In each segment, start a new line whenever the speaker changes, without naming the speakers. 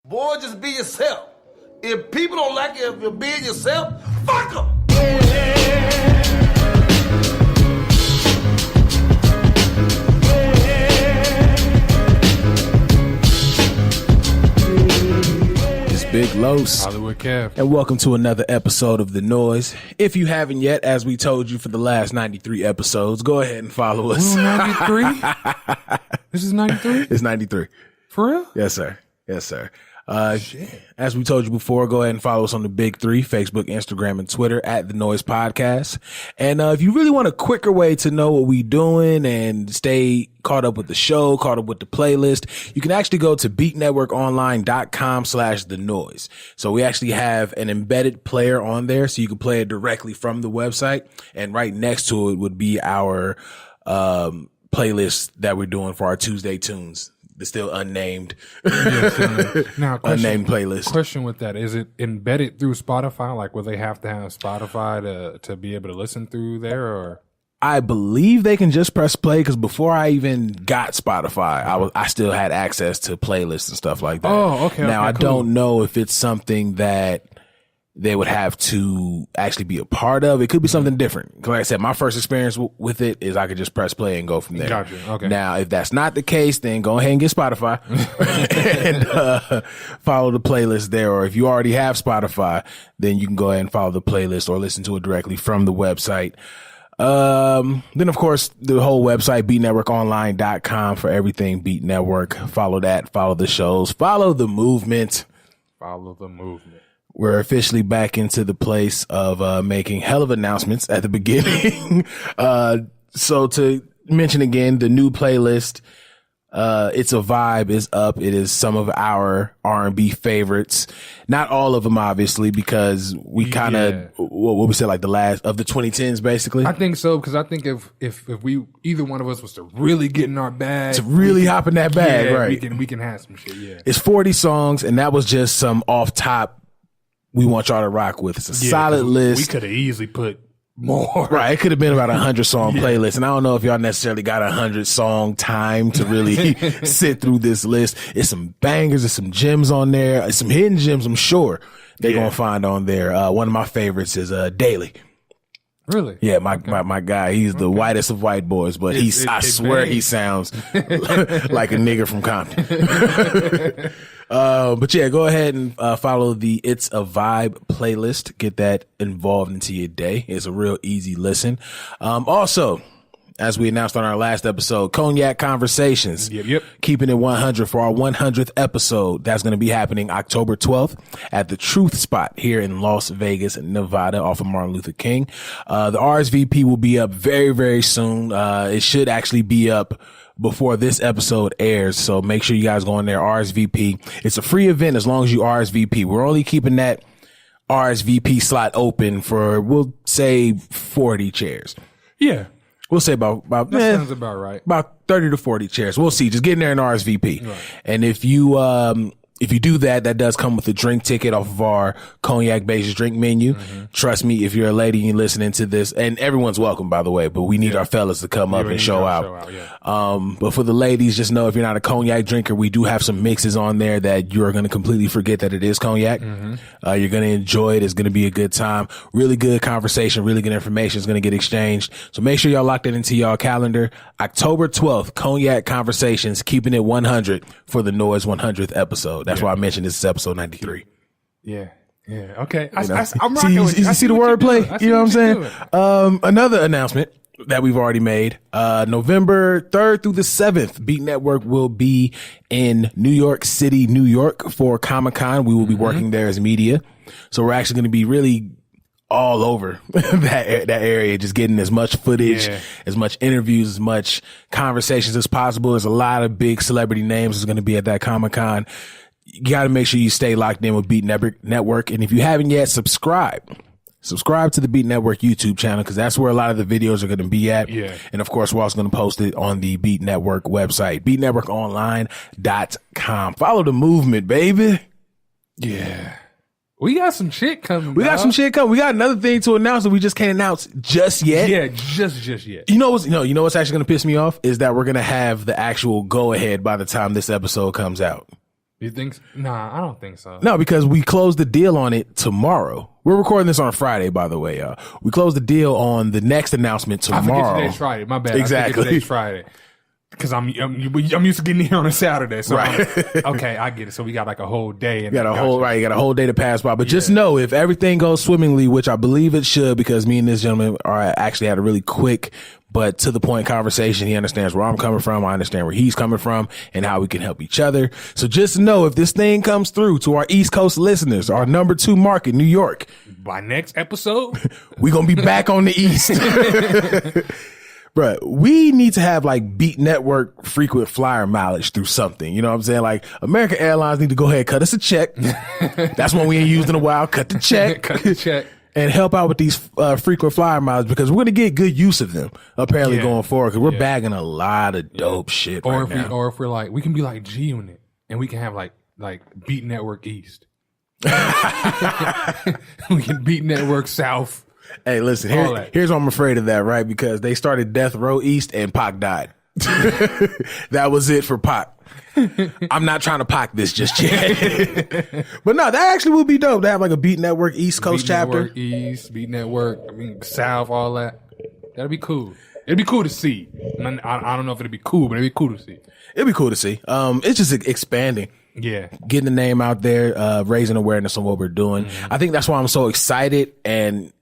Boy, just be yourself. If people don't like you if you're being yourself, fuck them.
Big Los,
Hollywood Kev,
and welcome to another episode of The Noize. If you haven't yet, as we told you for the last 93 episodes, go ahead and follow us.
93? This is 93?
It's 93.
For real?
Yes, sir. Yes, sir. As we told you before, go ahead and follow us on the big three, Facebook, Instagram, and Twitter at The Noize Podcast. And if you really want a quicker way to know what we doing and stay caught up with the show, caught up with the playlist, you can actually go to beatnetworkonline.com/The Noize. So we actually have an embedded player on there, so you can play it directly from the website. And right next to it would be our playlist that we're doing for our Tuesday tunes. The still unnamed,
now,
unnamed playlist.
Question with that: is it embedded through Spotify? Like, will they have to have Spotify to be able to listen through there? Or
I believe they can just press play because before I even got Spotify, I still had access to playlists and stuff like that.
Oh, okay.
Now
okay,
I
cool.
don't know if it's something that they would have to actually be a part of. It could be something different. Like I said, my first experience with it is I could just press play and go from there.
Gotcha. Okay.
Now, if that's not the case, then go ahead and get Spotify and follow the playlist there. Or if you already have Spotify, then you can go ahead and follow the playlist or listen to it directly from the website. Then of course the whole website, beatnetworkonline.com, for everything Beat Network. Follow that, follow the shows, follow the movement.
Follow the movement.
We're officially back into the place of making hell of announcements at the beginning. So to mention again, the new playlist, It's a Vibe, is up. It is some of our R&B favorites. Not all of them, obviously, because we kind of, what we said, like the last of the 2010s, basically.
I think so, because I think if we, either one of us was to really get in our bag.
To really hop in that bag, right.
We can have some shit, yeah.
It's 40 songs, and that was just some off top we want y'all to rock with. It's a solid list.
We could have easily put more.
Right. It could have been about 100 song playlist. And I don't know if y'all necessarily got 100 song time to really sit through this list. It's some bangers. There's some gems on there. It's some hidden gems, I'm sure they're going to find on there. One of my favorites is Daily.
Really?
Yeah, my guy. He's the whitest of white boys, but I swear he sounds like a nigga from Compton. But yeah, go ahead and follow the It's a Vibe playlist. Get that involved into your day. It's a real easy listen. Also, as we announced on our last episode, Cognac Conversations.
Yep.
Keeping it 100 for our 100th episode. That's going to be happening October 12th at the Truth Spot here in Las Vegas, Nevada, off of Martin Luther King. The RSVP will be up very, very soon. It should actually be up before this episode airs. So make sure you guys go on there, RSVP. It's a free event as long as you RSVP. We're only keeping that RSVP slot open for, we'll say 40 chairs.
Yeah.
We'll say about
that sounds about right.
About 30 to 40 chairs. We'll see. Just get in there and RSVP.
Right.
And if you do that, that does come with a drink ticket off of our cognac-based drink menu. Mm-hmm. Trust me, if you're a lady and you're listening to this, and everyone's welcome, by the way, but we need our fellas to come up and show out. But for the ladies, just know if you're not a cognac drinker, we do have some mixes on there that you're going to completely forget that it is cognac. Mm-hmm. You're going to enjoy it. It's going to be a good time. Really good conversation, really good information is going to get exchanged. So make sure y'all lock that into y'all calendar. October 12th, Cognac Conversations, keeping it 100 for the Noize 100th episode. That's why I mentioned this is episode 93.
Yeah. Okay. I'm
rocking with you. You see the wordplay? You know what I'm saying? Another announcement that we've already made. November 3rd through the 7th, Beat Network will be in New York City, New York for Comic-Con. We will be working there as media. So we're actually going to be really all over that area, just getting as much footage, as much interviews, as much conversations as possible. There's a lot of big celebrity names that's going to be at that Comic-Con. You got to make sure you stay locked in with Beat Network. And if you haven't yet, subscribe to the Beat Network YouTube channel, because that's where a lot of the videos are going to be at. Yeah. And of course, we're also going to post it on the Beat Network website, beatnetworkonline.com. Follow the movement, baby.
Yeah. We got some shit coming.
We got another thing to announce that we just can't announce just yet.
Yeah, just yet.
You know what's actually going to piss me off is that we're going to have the actual go ahead by the time this episode comes out.
You think? Nah, I don't think so.
No, because we closed the deal on it tomorrow. We're recording this on Friday, by the way, y'all. We closed the deal on the next announcement tomorrow.
I forget today's Friday. My bad.
Exactly.
I forget today's Friday. Because I'm used to getting here on a Saturday. So
right.
Okay, I get it. So we got like a whole day.
You got a whole day to pass by. But just know, if everything goes swimmingly, which I believe it should, because me and this gentleman actually had a really quick but to the point conversation. He understands where I'm coming from. I understand where he's coming from and how we can help each other. So just know, if this thing comes through to our East Coast listeners, our number 2 market, New York,
by next episode,
we're going to be back on the East. Bruh, we need to have like Beat Network frequent flyer mileage through something. You know what I'm saying? Like, American Airlines need to go ahead and cut us a check. That's one we ain't used in a while. Cut the check.
Cut the check.
And help out with these frequent flyer miles, because we're going to get good use of them apparently going forward, because we're bagging a lot of dope shit
or
right now.
Or if we're like, we can be like G Unit and we can have like Beat Network East. We can Beat Network South.
Hey, listen, here's why I'm afraid of that, right? Because they started Death Row East and Pac died. That was it for Pac. I'm not trying to Pac this just yet. But no, that actually would be dope to have like a Beat Network East Coast chapter.
Network East, Beat Network, South, all that. That'd be cool. It'd be cool to see. I don't know if it'd be cool, but it'd be cool to see.
It'd be cool to see. It's just expanding.
Yeah.
Getting the name out there, raising awareness on what we're doing. Mm-hmm. I think that's why I'm so excited. And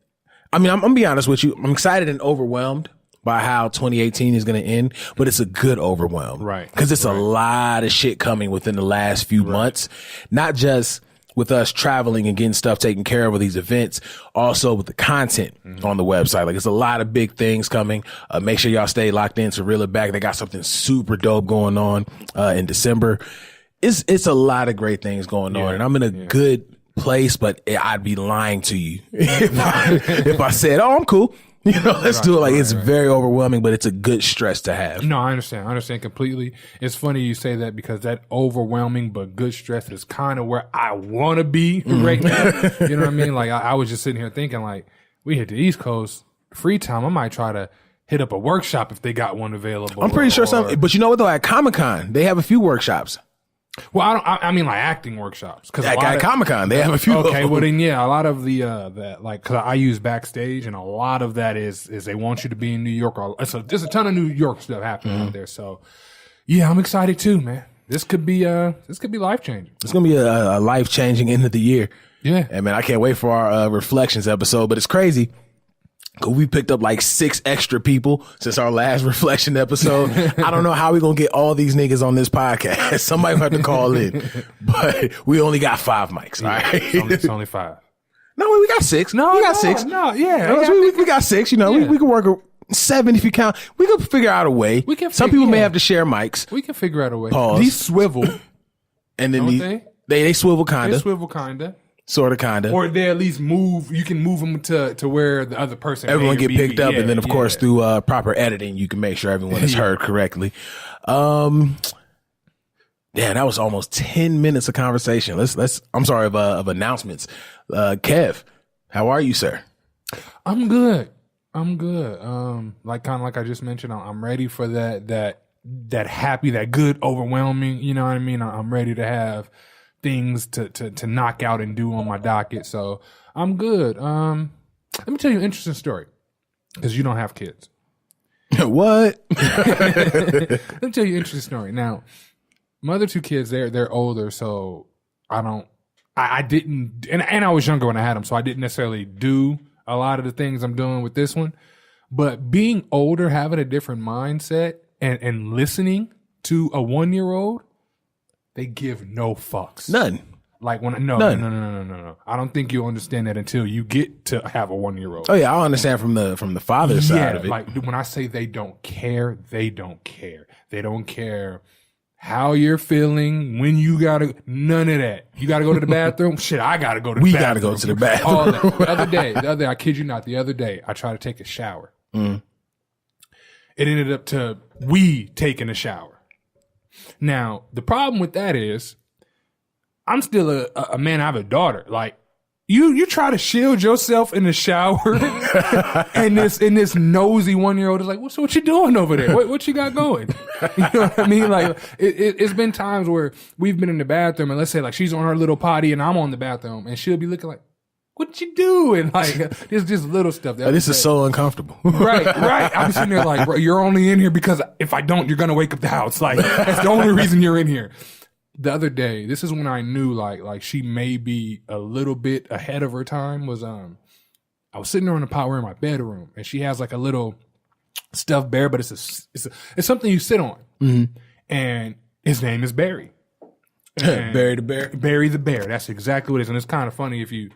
I mean, I'm gonna be honest with you. I'm excited and overwhelmed by how 2018 is going to end, but it's a good overwhelm.
Right.
Because it's a lot of shit coming within the last few months, not just with us traveling and getting stuff taken care of with these events, also with the content on the website. Like, it's a lot of big things coming. Make sure y'all stay locked in to Reel It Back. They got something super dope going on in December. It's a lot of great things going on, and I'm in a good place, but I'd be lying to you if I said, oh, I'm cool. You know, let's do it. Like, it's very overwhelming, but it's a good stress to have.
No, I understand. I understand completely. It's funny you say that, because that overwhelming but good stress is kind of where I want to be right now. You know what I mean? Like, I was just sitting here thinking, like, we hit the East Coast, free time, I might try to hit up a workshop if they got one available.
I'm pretty sure some, but you know what though? At Comic-Con, they have a few workshops.
Well, I mean like acting workshops. Cause
at Comic-Con, they have a few.
Okay, well then, yeah, a lot of the, that, like, cause I use Backstage, and a lot of that is they want you to be in New York. There's a ton of New York stuff happening out there. So yeah, I'm excited too, man. This could be life changing.
It's going to be a life changing end of the year.
Yeah.
And man, I can't wait for our reflections episode, but it's crazy. We picked up like 6 extra people since our last reflection episode. I don't know how we're going to get all these niggas on this podcast. Somebody will have to call in, but we only got 5 mics. All right.
It's only 5.
No, we got 6. We got 6.
No, yeah.
We got 6. You know, we can work 7 if you count. We can figure out a way. Some people may have to share mics.
We can figure out a way.
Pause.
These swivel.
And then they swivel kind of.
They swivel kind of.
Sort of, kind of.
Or they at least move. You can move them to where the other person.
Everyone get picked up, and then of course through proper editing, you can make sure everyone is heard correctly. Damn, that was almost 10 minutes of conversation. I'm sorry, of announcements. Kev, how are you, sir?
I'm good. Like I just mentioned, I'm ready for that happy, that good, overwhelming. You know what I mean? I'm ready to have things to knock out and do on my docket. So I'm good. Let me tell you an interesting story, because you don't have kids.
What?
Let me tell you an interesting story. Now, my other 2 kids, they're older, so I didn't, and I was younger when I had them, so I didn't necessarily do a lot of the things I'm doing with this one. But being older, having a different mindset, and listening to a 1-year-old, they give no fucks.
None.
Like no. I don't think you'll understand that until you get to have a 1-year-old.
Oh yeah, I'll understand from the father's side of it.
Like when I say they don't care, they don't care. They don't care how you're feeling, when you gotta, none of that. You gotta go to the bathroom? Shit, I gotta go to the bathroom.
We gotta go to the bathroom.
All that. The other day, I kid you not, the other day, I tried to take a shower. It ended up to we taking a shower. Now, the problem with that is, I'm still a man. I have a daughter. Like, You try to shield yourself in the shower, and this nosy 1-year-old is like, what you doing over there? What you got going? You know what I mean? Like, it's been times where we've been in the bathroom, and let's say like she's on her little potty, and I'm on the bathroom, and she'll be looking like, what you doing? Like, there's just little stuff.
This is so uncomfortable.
Right. I'm sitting there like, bro, you're only in here because if I don't, you're gonna wake up the house. Like, that's the only reason you're in here. The other day, this is when I knew like she may be a little bit ahead of her time, was I was sitting there on the pot, we're in my bedroom, and she has like a little stuffed bear, but it's something you sit on. Mm-hmm. And his name is Barry.
Barry the bear.
Barry the bear. That's exactly what it is. And it's kind of funny if you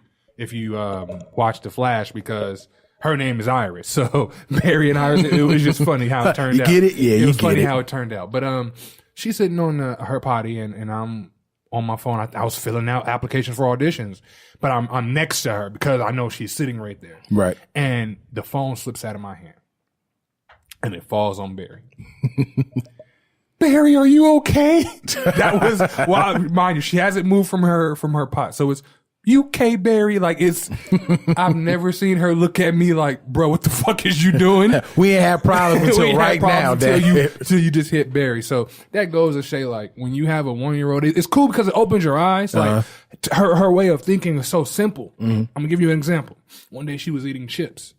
watch The Flash, because her name is Iris. So Barry and Iris, it was just funny how it turned out.
You get it? Yeah,
it was funny how it turned out. But she's sitting on her potty, and I'm on my phone. I was filling out applications for auditions, but I'm next to her because I know she's sitting right there.
Right.
And the phone slips out of my hand, and it falls on Barry. Barry, are you okay? That was, well, mind you, she hasn't moved from her pot, so it's UK Barry. Like, it's, I've never seen her look at me like, bro, what the fuck is you doing?
We ain't had problems until right now,
until you just hit Barry. So that goes to say, like, when you have a 1-year-old, it's cool because it opens your eyes. Like, her way of thinking is so simple. Mm-hmm. I'm gonna give you an example. One day she was eating chips.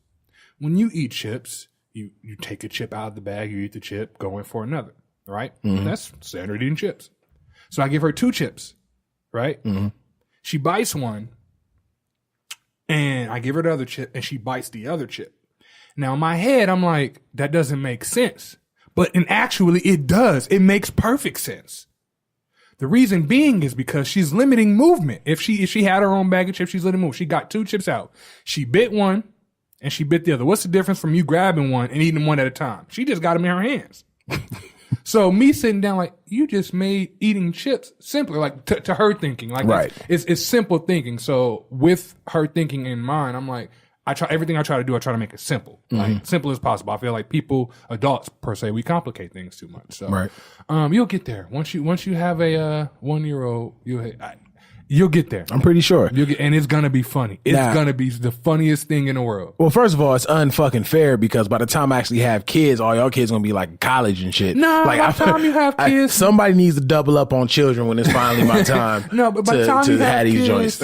When you eat chips, you take a chip out of the bag, you eat the chip, go in for another, right? Mm-hmm. That's standard eating chips. So I give her 2 chips, right? Mm-hmm. She bites one, and I give her the other chip, and she bites the other chip. Now, in my head, I'm like, that doesn't make sense. But actually, it does. It makes perfect sense. The reason being is because she's limiting movement. If she had her own bag of chips, she's limiting movement. She got 2 chips out. She bit one, and she bit the other. What's the difference from you grabbing one and eating one at a time? She just got them in her hands. So me sitting down, like, you just made eating chips simpler, like to her thinking, like, right. It's simple thinking. So with her thinking in mind, I'm like, everything I try to do, I try to make it simple, like simple as possible. I feel like people, adults per se, we complicate things too much. So,
right.
You'll get there once you have a 1-year-old. You'll get there.
I'm pretty sure.
And it's gonna be funny. It's gonna be the funniest thing in the world.
Well, first of all, it's unfucking fair because by the time I actually have kids, all y'all kids gonna be like college and shit.
No,
like,
by the time you have kids,
somebody needs to double up on children when it's finally my time.
No, but by the time you have
these
kids,
joints.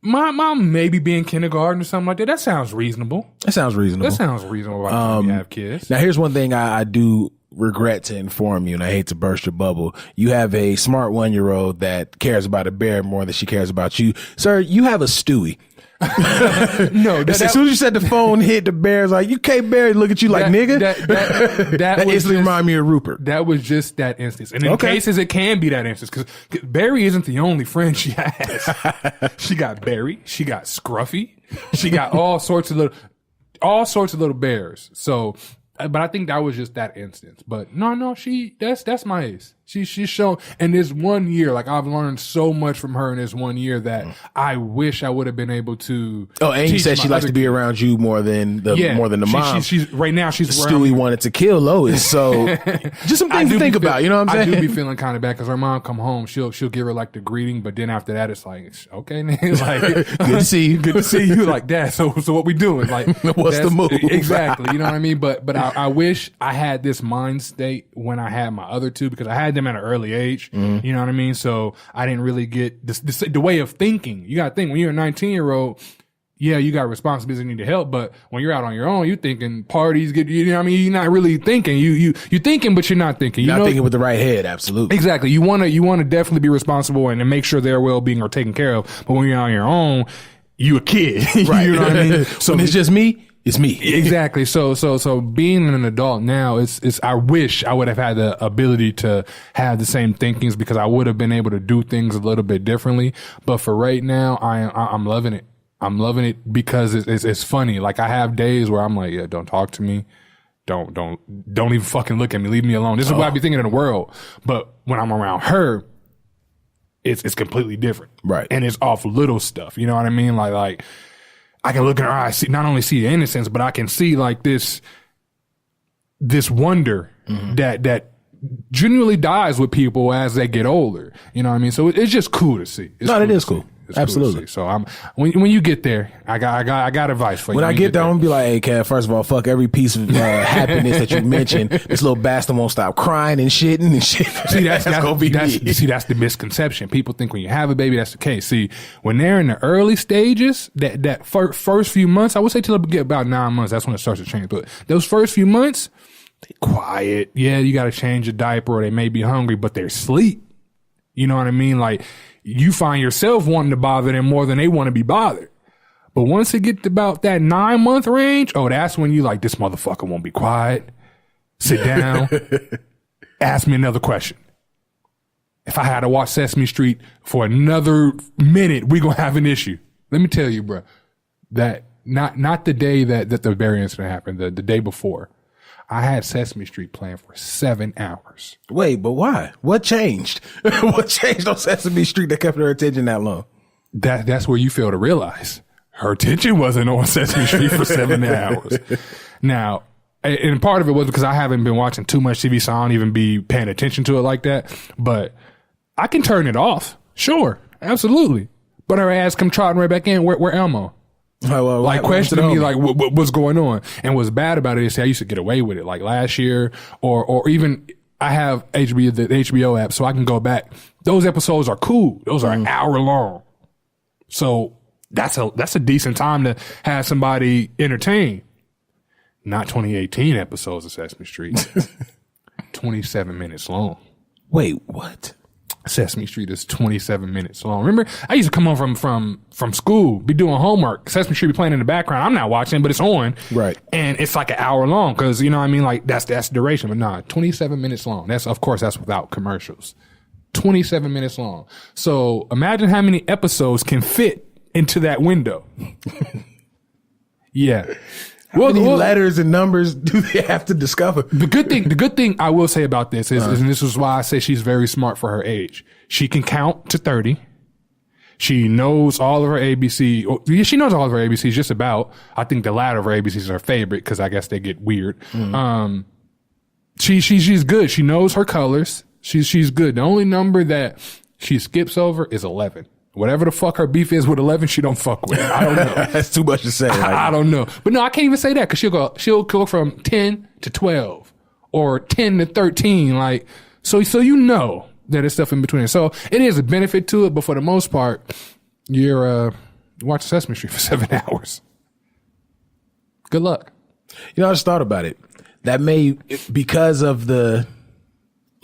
My mom maybe be in kindergarten or something like that. That sounds reasonable.
That sounds reasonable.
By the time you have kids.
Now, here's one thing I do regret to inform you, and I hate to burst your bubble. You have a smart 1-year-old that cares about a bear more than she cares about you. Sir, you have a Stewie.
No,
as soon as you said the phone hit, the bear's like, UK Bear, look at you like, nigga. That instantly remind me of Rupert.
That was just that instance. And in cases, it can be that instance because Barry isn't the only friend she has. She got Barry. She got Scruffy. She got all sorts of little bears. So, but I think that was just that instance. But no, that's my ace. She's shown in this 1 year, like, I've learned so much from her in this 1 year that I wish I would have been able to.
Oh, and you said she likes to be around you more than the mom.
She's right now. She's
Stewie wanted to kill Lois, so just some things to think about. You know what I'm saying?
I do be feeling kind of bad because her mom come home, she'll give her like the greeting, but then after that it's like, okay, like,
good to see you,
good to see you, like, Dad. So what we doing? Like,
what's the move?
Exactly. You know what I mean? But I wish I had this mind state when I had my other 2 because I had them at an early age. Mm-hmm. You know what I mean? So I didn't really get the way of thinking. You got to think when you're a 19-year-old, yeah, you got responsibilities and need to help. But when you're out on your own, you're thinking parties, you know what I mean? You're not really thinking. You're thinking, but you're not thinking.
You're not thinking with the right head. Absolutely.
Exactly. You want to definitely be responsible and make sure their well-being are taken care of. But when you're on your own, you a kid.
Right.
You know what I mean?
So when it's just me, it's me.
Exactly. So being an adult now, it's I wish I would have had the ability to have the same thinkings because I would have been able to do things a little bit differently. But for right now, I'm loving it. I'm loving it because it's funny. Like, I have days where I'm like, yeah, don't talk to me. Don't even fucking look at me. Leave me alone. This is what I be thinking in the world. But when I'm around her, it's completely different.
Right.
And it's off little stuff. You know what I mean? Like I can look in her eyes, not only see the innocence, but I can see like this wonder that genuinely dies with people as they get older. You know what I mean? So it's just cool to see. It is cool. It's
Absolutely.
Cool to see. So when you get there, I got advice for you.
When I get there, I'm gonna be like, hey, Kev, first of all, fuck every piece of happiness that you mentioned. This little bastard won't stop crying and shitting and shit.
See, that's gonna be me. See, that's the misconception. People think when you have a baby, that's the case. See, when they're in the early stages, that first few months, I would say till they get about 9 months, that's when it starts to change. But those first few months, they quiet. Yeah, you got to change a diaper, or they may be hungry, but they're asleep. You know what I mean? Like, you find yourself wanting to bother them more than they want to be bothered. But once it gets about that 9-month range, oh, that's when you like, this motherfucker won't be quiet. Sit down. Ask me another question. If I had to watch Sesame Street for another minute, we gonna have an issue. Let me tell you, bro, that not the day that the Barry incident happened, the day before. I had Sesame Street playing for 7 hours.
Wait, but why? What changed? What changed on Sesame Street that kept her attention that long?
That's where you fail to realize her attention wasn't on Sesame Street for 7 hours. Now, and part of it was because I haven't been watching too much TV, so I don't even be paying attention to it like that. But I can turn it off. Sure. Absolutely. But her ass come trotting right back in. Where Elmo? Like questioning me, like what's going on. And what's bad about it is I used to get away with it. Like last year, or even I have the HBO app, so I can go back. Those episodes are cool. Those are an hour long. So that's a decent time to have somebody entertained. Not 2018 episodes of Sesame Street. 27 minutes long.
Wait, what?
Sesame Street is 27 minutes long. Remember, I used to come home from school, be doing homework. Sesame Street be playing in the background. I'm not watching, but it's on.
Right.
And it's like an hour long because, you know what I mean? Like, that's the duration. But nah, 27 minutes long. That's without commercials. 27 minutes long. So imagine how many episodes can fit into that window. Yeah.
How many letters and numbers do they have to discover?
The good thing I will say about this is, and this is why I say she's very smart for her age. She can count to 30. She knows all of her ABC. Yeah, she knows all of her ABCs just about. I think the latter of her ABCs is her favorite because I guess they get weird. Mm. She's good. She knows her colors. She's good. The only number that she skips over is 11. Whatever the fuck her beef is with 11, she don't fuck with. I don't know.
That's too much to say.
I don't know. But no, I can't even say that because she'll go from 10 to 12 or 10 to 13. Like, so you know that there's stuff in between. So it is a benefit to it, but for the most part, you're watching Sesame Street for 7 hours. Good luck.
You know, I just thought about it. That because of the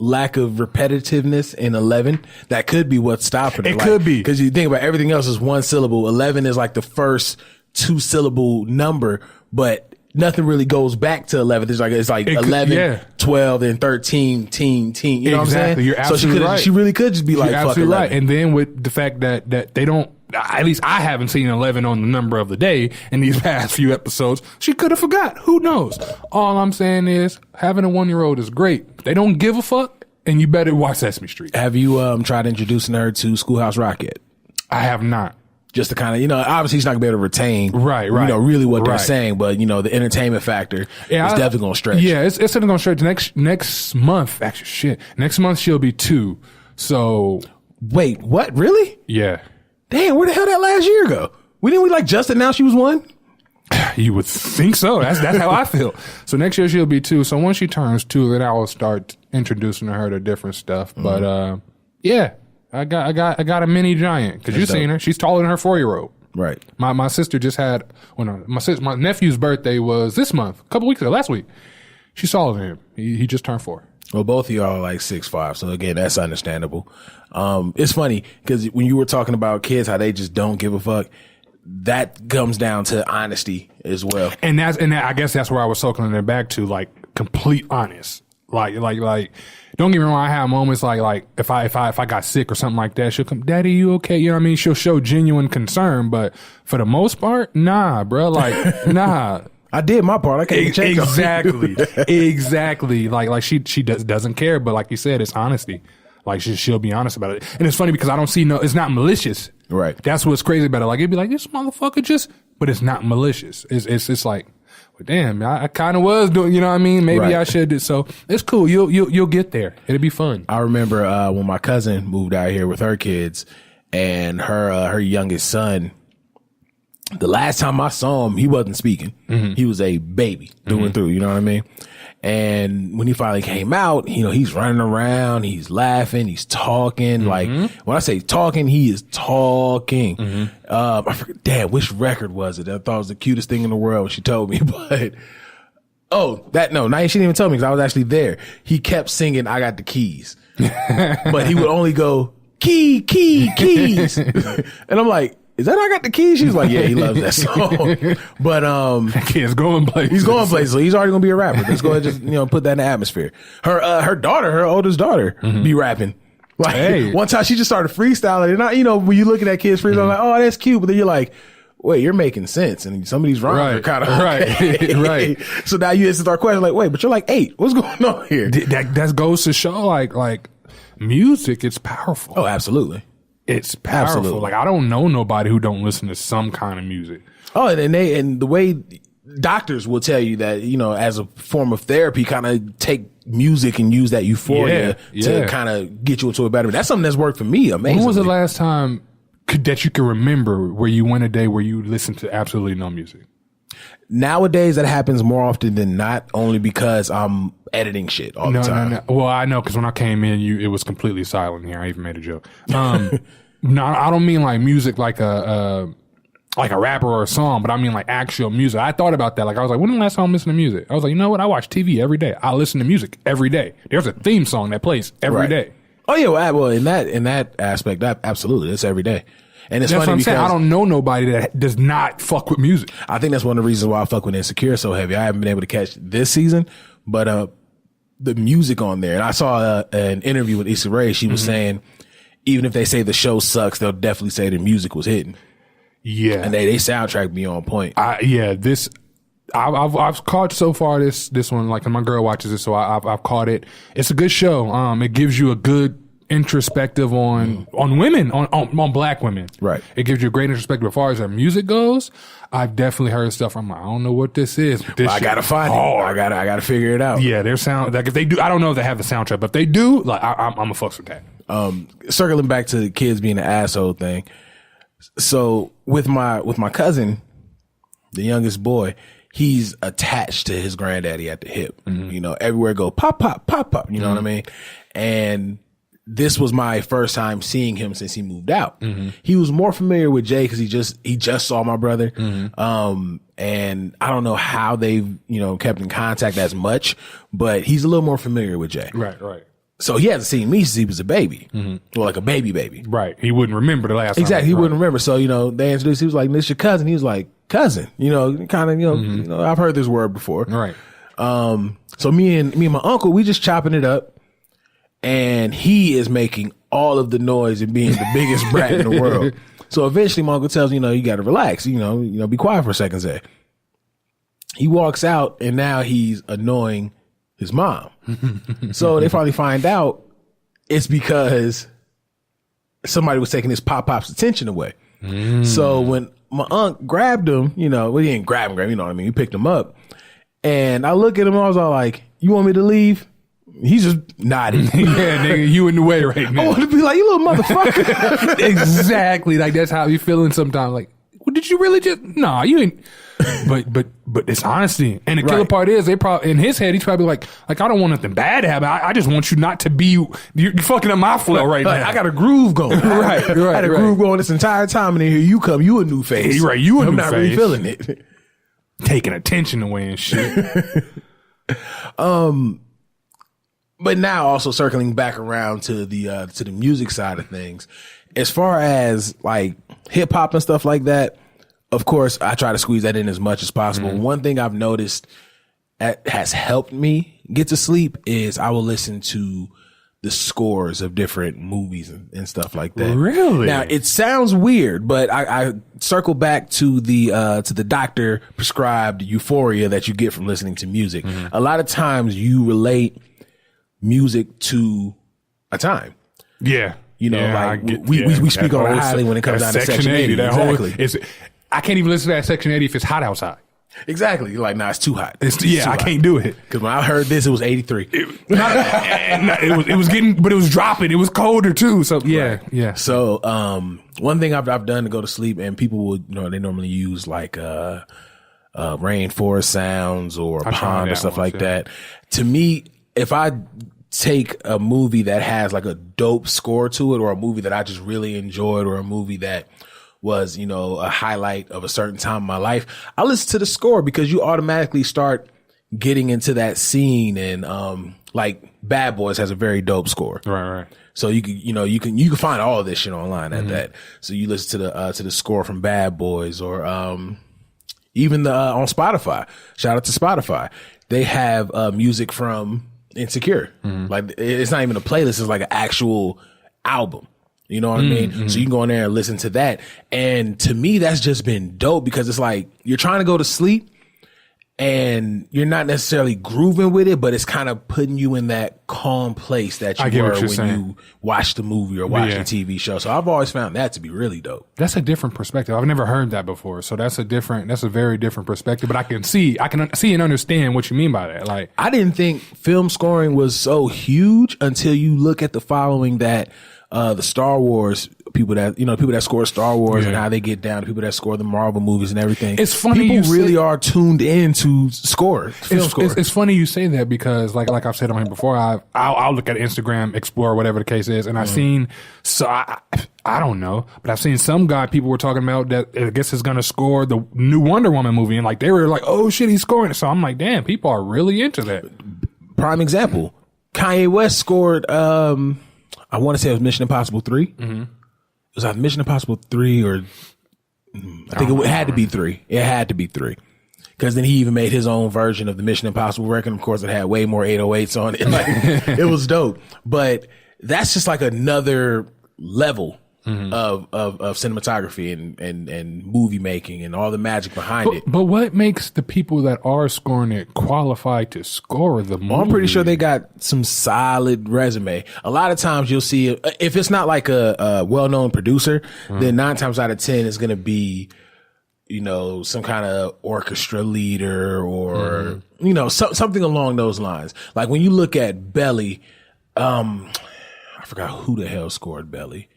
lack of repetitiveness in 11, that could be what's stopping it.
It could be.
Because you think about everything else is one syllable. 11 is like the first 2-syllable number, but nothing really goes back to 11. It's like 11, 12, and 13, teen. You know what I'm saying?
You're absolutely right.
She really could just be like, fuck 11. Right.
And then with the fact that they don't, at least I haven't seen 11 on the number of the day in these past few episodes. She could have forgot. Who knows? All I'm saying is having a 1-year-old is great. They don't give a fuck, and you better watch Sesame Street.
Have you tried introducing her to Schoolhouse Rock yet?
I have not.
Just to kind of, obviously she's not gonna be able to retain,
right.
Really what they're saying, but the entertainment factor is definitely gonna stretch.
Yeah, it's definitely gonna stretch. Next month, actually, shit. Next month she'll be 2. So
wait, what? Really?
Yeah.
Damn, where the hell that last year go? Didn't we just announce she was 1?
You would think so. That's how I feel. So next year she'll be 2. So once she turns 2, then I will start introducing her to different stuff. But yeah. I got a mini giant because you've seen her. She's taller than her 4-year-old.
Right.
My sister just had my nephew's birthday was this month, a couple weeks ago, last week. She's taller than him. He just turned 4.
Well, both of y'all are like 6'5", so again, that's understandable. It's funny because when you were talking about kids, how they just don't give a fuck, that comes down to honesty as well.
And I guess that's where I was circling it back to, like, complete honest. Like, don't get me wrong. I have moments like if I got sick or something like that, she'll come, Daddy, you okay? You know what I mean? She'll show genuine concern, but for the most part, nah, bro. Like, nah.
I did my part. I can't change
exactly. Like she doesn't care, but like you said, it's honesty. Like she'll be honest about it, and it's funny because I don't see it's not malicious.
Right.
That's what's crazy about it. Like it'd be like this motherfucker but it's not malicious. It's like, well, damn, I kind of was doing, you know what I mean? Maybe I should do. So it's cool. You'll get there. It'll be fun.
I remember when my cousin moved out here with her kids, and her youngest son. The last time I saw him, he wasn't speaking. He was a baby through and through. You know what I mean? And when he finally came out, he's running around, he's laughing, he's talking. Like when I say talking, he is talking. I forget, damn, which record was it? I thought it was the cutest thing in the world when she told me, but she didn't even tell me because I was actually there. He kept singing, "I got the keys," but he would only go keys, and I'm like, is that "I got the keys"? She's like, yeah, he loves that song. But
kid's going places.
He's going places, so he's already gonna be a rapper. Let's go ahead and just put that in the atmosphere. Her oldest daughter, be rapping. Like one time she just started freestyling, and when you looking at kids freestyling, like, oh, that's cute, but then you're like, wait, you're making sense, and some of these rhymes are kind of
right.
So now you start questioning, like, wait, but you're like 8. What's going on here?
That goes to show, like music is powerful.
Oh, absolutely.
It's powerful.
Absolutely.
Like, I don't know nobody who don't listen to some kind of music.
Oh, and the way doctors will tell you that, as a form of therapy, kind of take music and use that euphoria to kind of get you into a better. That's something that's worked for me amazingly.
When was the last time that you can remember where you went a day where you listened to absolutely no music?
Nowadays, that happens more often than not, only because I'm editing shit all the time.
No. Well, I know, because when I came in, it was completely silent here. I even made a joke. No, I don't mean like music like a rapper or a song, but I mean like actual music. I thought about that. Like, I was like, when was the last time I listened to music? I was like, you know what? I watch TV every day. I listen to music every day. There's a theme song that plays every day.
Oh yeah, well in that aspect, absolutely, it's every day. And it's
that's
funny
what I'm
because
saying. I don't know nobody that does not fuck with music.
I think that's one of the reasons why I fuck with Insecure so heavy. I haven't been able to catch this season, but the music on there. And I saw an interview with Issa Rae. She was saying, even if they say the show sucks, they'll definitely say the music was hitting. Yeah, and they soundtrack me on point.
I've caught so far this one. Like, my girl watches it, so I've caught it. It's a good show. It gives you a good introspective on women, on black women. Right. It gives you a great introspective. As far as their music goes, I've definitely heard stuff. I'm like, I don't know what this is. But this
I gotta find it. I gotta figure it out.
Yeah, their sound. Like, if they do, I don't know if they have the soundtrack, but if they do, like, I'm a fucks with that.
Circling back to the kids being an asshole thing. So with my cousin, the youngest boy, he's attached to his granddaddy at the hip. Everywhere go pop, pop, pop, pop. You know what I mean? And this was my first time seeing him since he moved out. He was more familiar with Jay because he just saw my brother. And I don't know how they've, kept in contact as much, but he's a little more familiar with Jay.
Right.
So he hasn't seen me since he was a baby. Or like a baby.
Right. He wouldn't remember the last time.
Exactly. He wouldn't remember. So, they introduced, he was like, "This your cousin." He was like, "Cousin," kind of, I've heard this word before. Right. So me and my uncle, we just chopping it up. And he is making all of the noise and being the biggest brat in the world. So eventually my uncle tells me, you got to relax, be quiet for a second, Zay. He walks out and now he's annoying his mom. So they finally find out it's because somebody was taking his pop's attention away. So when my aunt grabbed him, he didn't grab him, you know what I mean? He picked him up. And I look at him, I was all like, "You want me to leave?" He's just nodding.
Yeah, nigga, you in the way right now.
I want to be like, "You little motherfucker."
Exactly. Like, that's how you feeling sometimes. Like, well, did you really just? Nah, you ain't. But it's honesty. And the killer part is, they probably, in his head, he's probably like, I don't want nothing bad to happen. I just want you not to be, you're fucking up my flow right now.
I got a groove going. I had a groove going this entire time, and then here you come, you a new face.
Right, you a new face.
I'm not really feeling it.
Taking attention away and shit.
But now also circling back around to the music side of things, as far as like hip hop and stuff like that, of course, I try to squeeze that in as much as possible. One thing I've noticed that has helped me get to sleep is I will listen to the scores of different movies and stuff like that.
Really?
Now, it sounds weird, but I circle back to the doctor prescribed euphoria that you get from listening to music. A lot of times you relate music to a time.
Yeah.
We speak on it highly when it comes down to Section 80.
I can't even listen to that Section 80 if it's hot outside.
Exactly. You're like, nah, it's too hot.
I can't do it.
Because when I heard this, it was 83.
It was getting, but it was dropping. It was colder too. So yeah.
So one thing I've done to go to sleep, and people would, they normally use like rainforest sounds or a pond or stuff like that. To me, if I take a movie that has like a dope score to it, or a movie that I just really enjoyed, or a movie that was, a highlight of a certain time in my life, I listen to the score, because you automatically start getting into that scene. And like Bad Boys has a very dope score.
Right.
So you can find all of this shit online at that. So you listen to the score from Bad Boys, or even on Spotify. Shout out to Spotify. They have music from Insecure. Like, it's not even a playlist, it's like an actual album. You know what I mean? So you can go in there and listen to that. And to me, that's just been dope, because it's like you're trying to go to sleep and you're not necessarily grooving with it, but it's kind of putting you in that calm place that you were when you watch the movie or watch the TV show. So I've always found that to be really dope.
That's a different perspective. I've never heard that before. So that's a very different perspective, but I can see and understand what you mean by that. Like,
I didn't think film scoring was so huge until you look at the following that the Star Wars people that score Star Wars and how they get down to people that score the Marvel movies and everything.
It's funny.
People really are tuned in to score.
It's funny you say that, because like I've said on here before, I'll look at Instagram, explore whatever the case is, and I've seen, so I don't know, but I've seen some guy people were talking about that I guess is going to score the new Wonder Woman movie, and like they were like, oh shit, he's scoring it. So I'm like, damn, people are really into that.
Prime example, Kanye West scored, I want to say it was Mission Impossible 3. It was either Mission Impossible 3 or I think it had to be 3. It had to be 3. Because then he even made his own version of the Mission Impossible record. Of course, it had way more 808s on it. Like, it was dope. But that's just like another level of cinematography and movie making and all the magic behind it.
But what makes the people that are scoring it qualified to score the movie?
Well, I'm pretty sure they got some solid resume. A lot of times you'll see, if it's not like a well-known producer, then 9 times out of 10 it's going to be, some kind of orchestra leader or, something along those lines. Like when you look at Belly, I forgot who the hell scored Belly.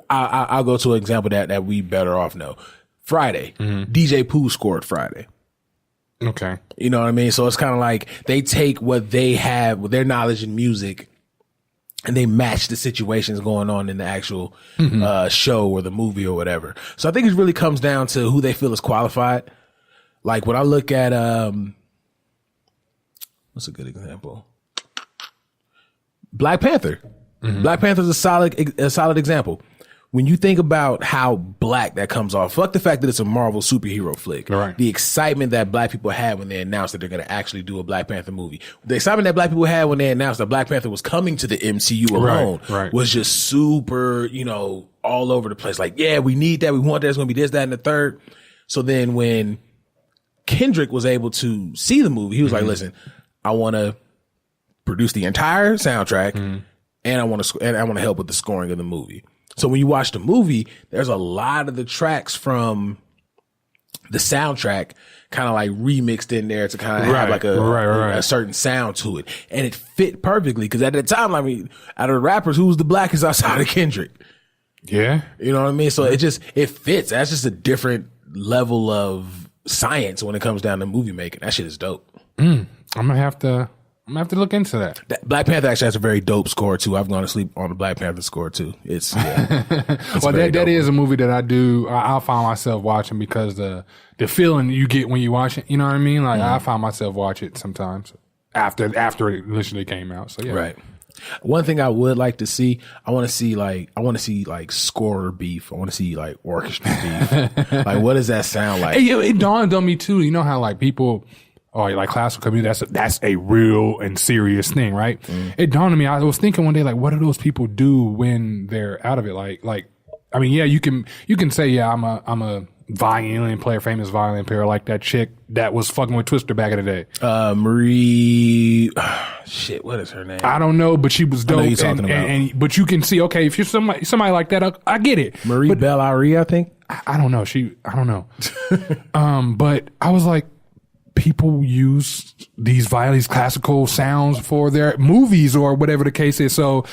I'll go to an example that we better off know. Friday, DJ Pooh scored Friday.
Okay.
You know what I mean? So it's kind of like they take what they have with their knowledge in music and they match the situations going on in the actual show or the movie or whatever. So I think it really comes down to who they feel is qualified. Like when I look at, what's a good example? Black Panther. Black Panther's a solid example. When you think about how black that comes off, fuck the fact that it's a Marvel superhero flick.
Right.
The excitement that black people had when they announced that they're going to actually do a Black Panther movie. The excitement that black people had when they announced that Black Panther was coming to the MCU alone was just super, all over the place. Like, yeah, we need that. We want that. It's going to be this, that, and the third. So then when Kendrick was able to see the movie, he was like, listen, I want to produce the entire soundtrack and I want to help with the scoring of the movie. So when you watch the movie, there's a lot of the tracks from the soundtrack kind of like remixed in there to kind of have like a certain sound to it. And it fit perfectly because at the time, I mean, out of the rappers, who was the blackest outside of Kendrick?
Yeah.
You know what I mean? So it fits. That's just a different level of science when it comes down to movie making. That shit is dope.
I'm gonna have to look into that.
Black Panther actually has a very dope score too. I've gone to sleep on the Black Panther score too. It's
well, that is a movie that I'll find myself watching because the feeling you get when you watch it, you know what I mean? Like I find myself watch it sometimes after it initially came out. So yeah. Right.
One thing I would like to see, I want to see like scorer beef. I want to see like orchestra beef. Like what does that sound like?
It dawned on me too. You know how like people, like classical music, that's a real and serious thing, right? It dawned on me. I was thinking one day, like, what do those people do when they're out of it? Like, I mean, yeah, you can say, yeah, I'm a violin player, famous violin player, like that chick that was fucking with Twister back in the day.
Marie, shit, what is her name?
I don't know, but she was dope. I know you're talking about. But you can see, okay, if you're somebody like that, I get it.
Marie Bellary, I think.
I don't know. I don't know. But I was like, people use these classical sounds for their movies or whatever the case is. So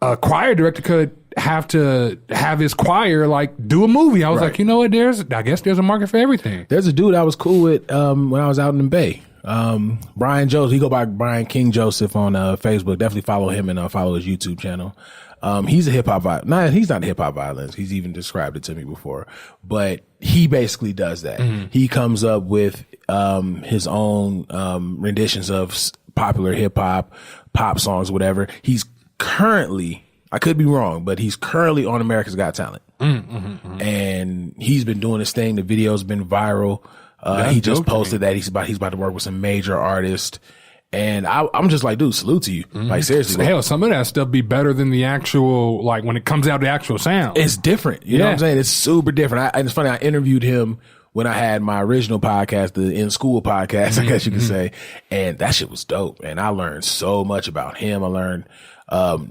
a choir director could have to have his choir like do a movie. I was like, you know what? I guess there's a market for everything.
There's a dude I was cool with when I was out in the Bay. Brian Joseph. He go by Brian King Joseph on Facebook. Definitely follow him and follow his YouTube channel. He's a hip hop he's not hip hop violence. He's even described it to me before, but he basically does that. Mm-hmm. He comes up with his own renditions of popular hip hop, pop songs, whatever. He's currently, I could be wrong, but he's currently on America's Got Talent. And he's been doing his thing. The video's been viral. He just posted that he's about to work with some major artists. And I'm just like, dude, salute to you. Like, seriously.
Hell, some of that stuff be better than the actual, like, when it comes out the actual sound.
It's different. You know what I'm saying? It's super different. And it's funny, I interviewed him when I had my original podcast, the In School podcast, I guess you could say. And that shit was dope. And I learned so much about him. I learned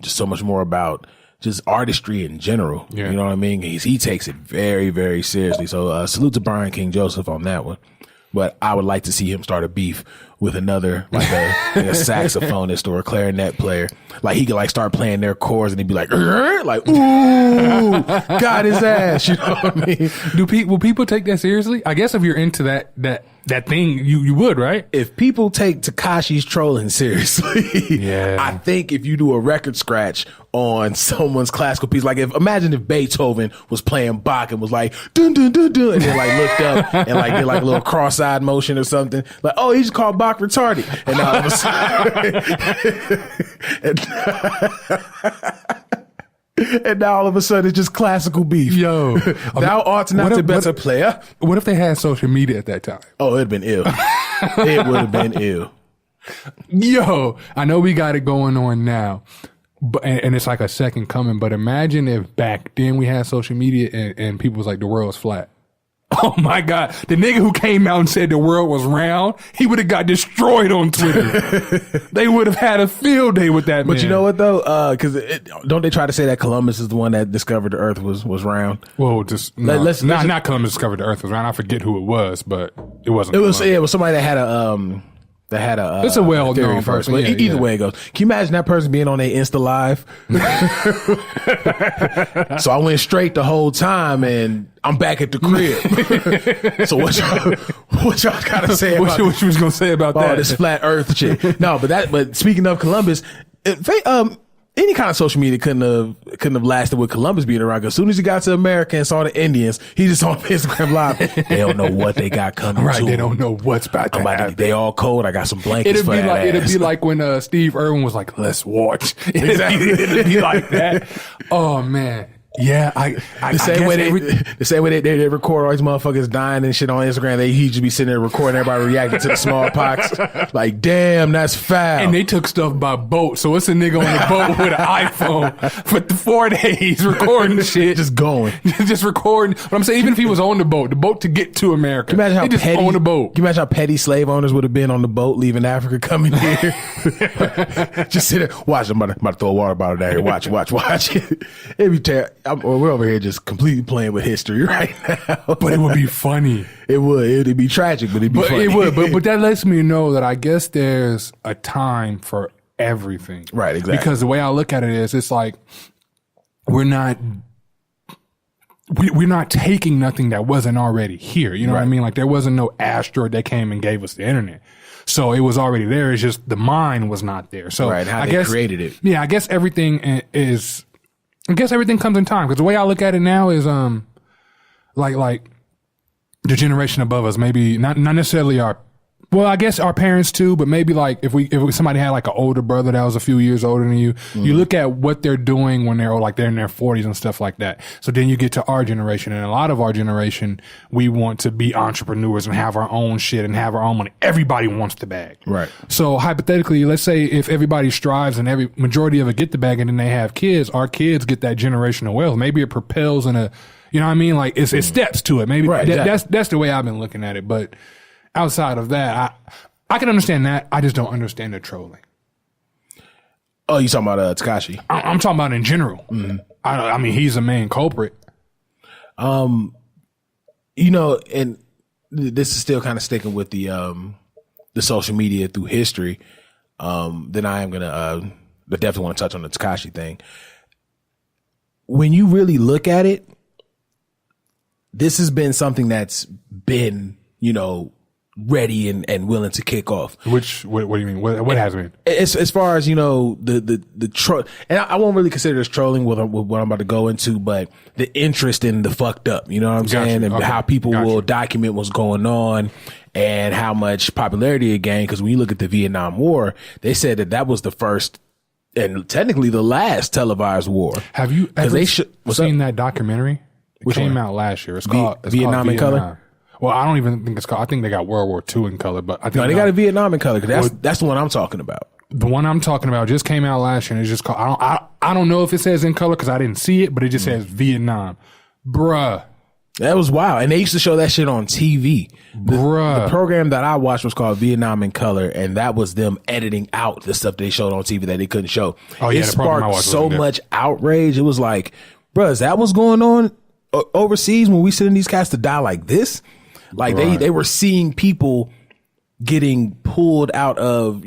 just so much more about just artistry in general. You know what I mean? He takes it very, very seriously. So salute to Brian King Joseph on that one. But I would like to see him start a beef with another, like a saxophonist or a clarinet player. Like he could like start playing their chords and he'd be like, ooh, got his ass. You know what I mean?
Will people take that seriously? I guess if you're into that thing, you would, right?
If people take Tekashi's trolling seriously, I think if you do a record scratch on someone's classical piece, like imagine if Beethoven was playing Bach and was like, dun, dun, dun, dun, and then like looked up and like did like a little cross-eyed motion or something. Like, oh, he just called Bach retarded. And now all of a sudden, and now all of a sudden it's just classical beef.
Yo,
thou art not the better player.
What if they had social media at that time?
Oh, it'd been ill. It would have been ill.
Yo, I know we got it going on now, but and it's like a second coming. But imagine if back then we had social media and people was like, the world's flat. Oh my God. The nigga who came out and said the world was round, he would have got destroyed on Twitter. They would have had a field day with that man.
But you know what though? Cause don't they try to say that Columbus is the one that discovered the earth was round?
Well, just, no, not Columbus discovered the earth was round. I forget who it was, but it wasn't.
It was somebody that had a,
it's a well-known person.
But either way it goes. Can you imagine that person being on their Insta Live? So I went straight the whole time and I'm back at the crib. So what y'all gotta say about
what you was gonna say about that?
This flat earth shit. No, but speaking of Columbus, any kind of social media couldn't have lasted with Columbus being around. As soon as he got to America and saw the Indians, he just on Instagram Live. They don't know what they got coming.
Right,
to
they don't know what's about to happen.
They all cold. I got some blankets.
It'd be like when Steve Irwin was like, "Let's watch." It'd be like that. Oh man. Yeah,
the same way they record all these motherfuckers dying and shit on Instagram. He just be sitting there recording everybody reacting to the smallpox. Like, damn, that's foul.
And they took stuff by boat, so it's a nigga on the boat with an iPhone for 4 days recording shit,
just going,
just recording. But I'm saying, even if he was on the boat to get to America,
can you imagine how
just
petty,
on the boat.
Can you imagine how petty slave owners would have been on the boat leaving Africa, coming here? Just sit there, watch. I'm about to throw a water bottle down here. Watch. It'd be terrible. We're over here just completely playing with history right now.
But it would be funny.
It would. It'd be tragic, but it'd be funny.
It would. But that lets me know that I guess there's a time for everything.
Right, exactly.
Because the way I look at it is, it's like we're not taking nothing that wasn't already here. You know what I mean? Like there wasn't no asteroid that came and gave us the internet. So it was already there. It's just the mind was not there. So
how they created it.
Yeah, I guess everything comes in time, because the way I look at it now is like the generation above us, maybe not necessarily I guess our parents too, but maybe like if somebody had like an older brother that was a few years older than you, you look at what they're doing when they're in their 40s and stuff like that. So then you get to our generation, and a lot of our generation, we want to be entrepreneurs and have our own shit and have our own money. Everybody wants the bag. Right. So hypothetically, let's say if everybody strives and every majority of it get the bag and then they have kids, our kids get that generational wealth. Maybe it propels in a, you know what I mean? Like it steps to it. Maybe that's the way I've been looking at it. But outside of that, I can understand that. I just don't understand the trolling.
Oh, you talking about Tekashi?
I'm talking about in general. Mm-hmm. I mean, he's a main culprit.
You know, and this is still kind of sticking with the the social media through history, then I am gonna definitely want to touch on the Tekashi thing. When you really look at it, this has been something that's been, ready and willing to kick off.
What do you mean? What has been?
As far as, the troll, and I won't really consider this trolling with what I'm about to go into, but the interest in the fucked up, you know what I'm saying? And how people will document what's going on and how much popularity it gained. Cause when you look at the Vietnam War, they said that was the first and technically the last televised war.
Have you ever seen that documentary? Which came out last year. It's called
Vietnam in Color.
Well, I don't even think it's called. I think they got World War II in color, but I think
they got a Vietnam in color. Cause that's the one I'm talking about.
The one I'm talking about just came out last year, and it's just called. I don't know if it says in color because I didn't see it, but it just says Vietnam, bruh.
That was wild, and they used to show that shit on TV.
Bruh.
The program that I watched was called Vietnam in Color, and that was them editing out the stuff they showed on TV that they couldn't show.
Oh yeah,
it sparked so much outrage. It was like, bruh, is that what's going on overseas when we sending these cats to die like this? Like they were seeing people getting pulled out of,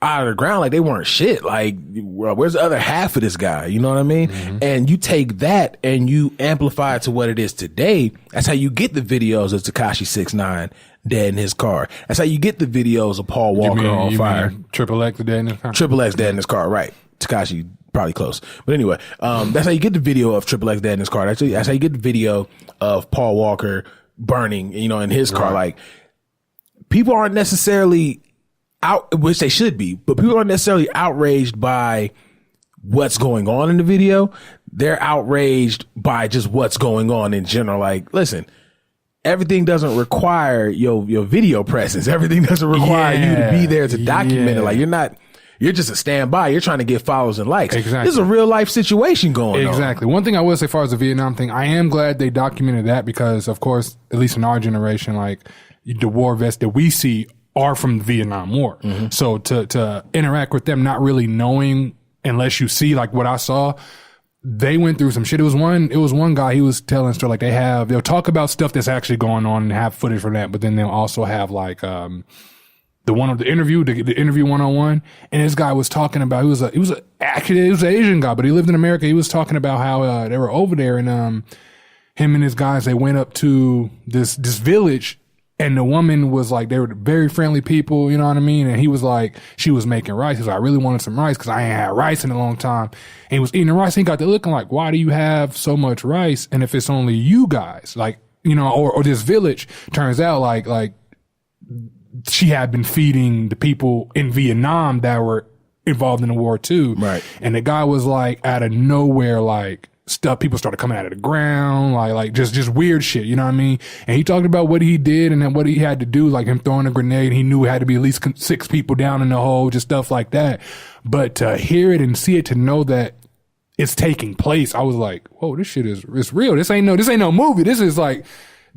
out of the ground like they weren't shit. Like, where's the other half of this guy? You know what I mean? Mm-hmm. And you take that and you amplify it to what it is today. That's how you get the videos of Tekashi 6ix9ine dead in his car. That's how you get the videos of Paul Walker on fire.
Triple X dead in his car?
Triple X dead in his car, right. Tekashi probably close. But anyway, that's how you get the video of Triple X dead in his car. That's how you get the video of Paul Walker burning, in his car. Like, people aren't necessarily out, which they should be, but people aren't necessarily outraged by what's going on in the video. They're outraged by just what's going on in general. Like, listen, everything doesn't require your video presence. Everything doesn't require you to be there to document it. Like, you're just a standby. You're trying to get followers and likes.
Exactly.
This is a real life situation going on.
Exactly. One thing I will say as far as the Vietnam thing, I am glad they documented that because, of course, at least in our generation, like the war vets that we see are from the Vietnam War. Mm-hmm. So to interact with them, not really knowing unless you see like what I saw, they went through some shit. It was one guy, he was telling story, like they'll talk about stuff that's actually going on and have footage from that, but then they'll also have like, the interview 101, and this guy was talking about, he was an Asian guy, but he lived in America. He was talking about how, they were over there and, him and his guys, they went up to this village and the woman was like, they were very friendly people, you know what I mean? And he was like, she was making rice. He was like, I really wanted some rice because I ain't had rice in a long time. And he was eating the rice. And he got to looking like, why do you have so much rice? And if it's only you guys, like, or this village, turns out like she had been feeding the people in Vietnam that were involved in the war too.
Right.
And the guy was like, out of nowhere, like, stuff, people started coming out of the ground, like just weird shit, you know what I mean? And he talked about what he did and then what he had to do, like him throwing a grenade. He knew it had to be at least 6 people down in the hole, just stuff like that. But to hear it and see it, to know that it's taking place, I was like, whoa, this shit it's real. This ain't no movie. This is like,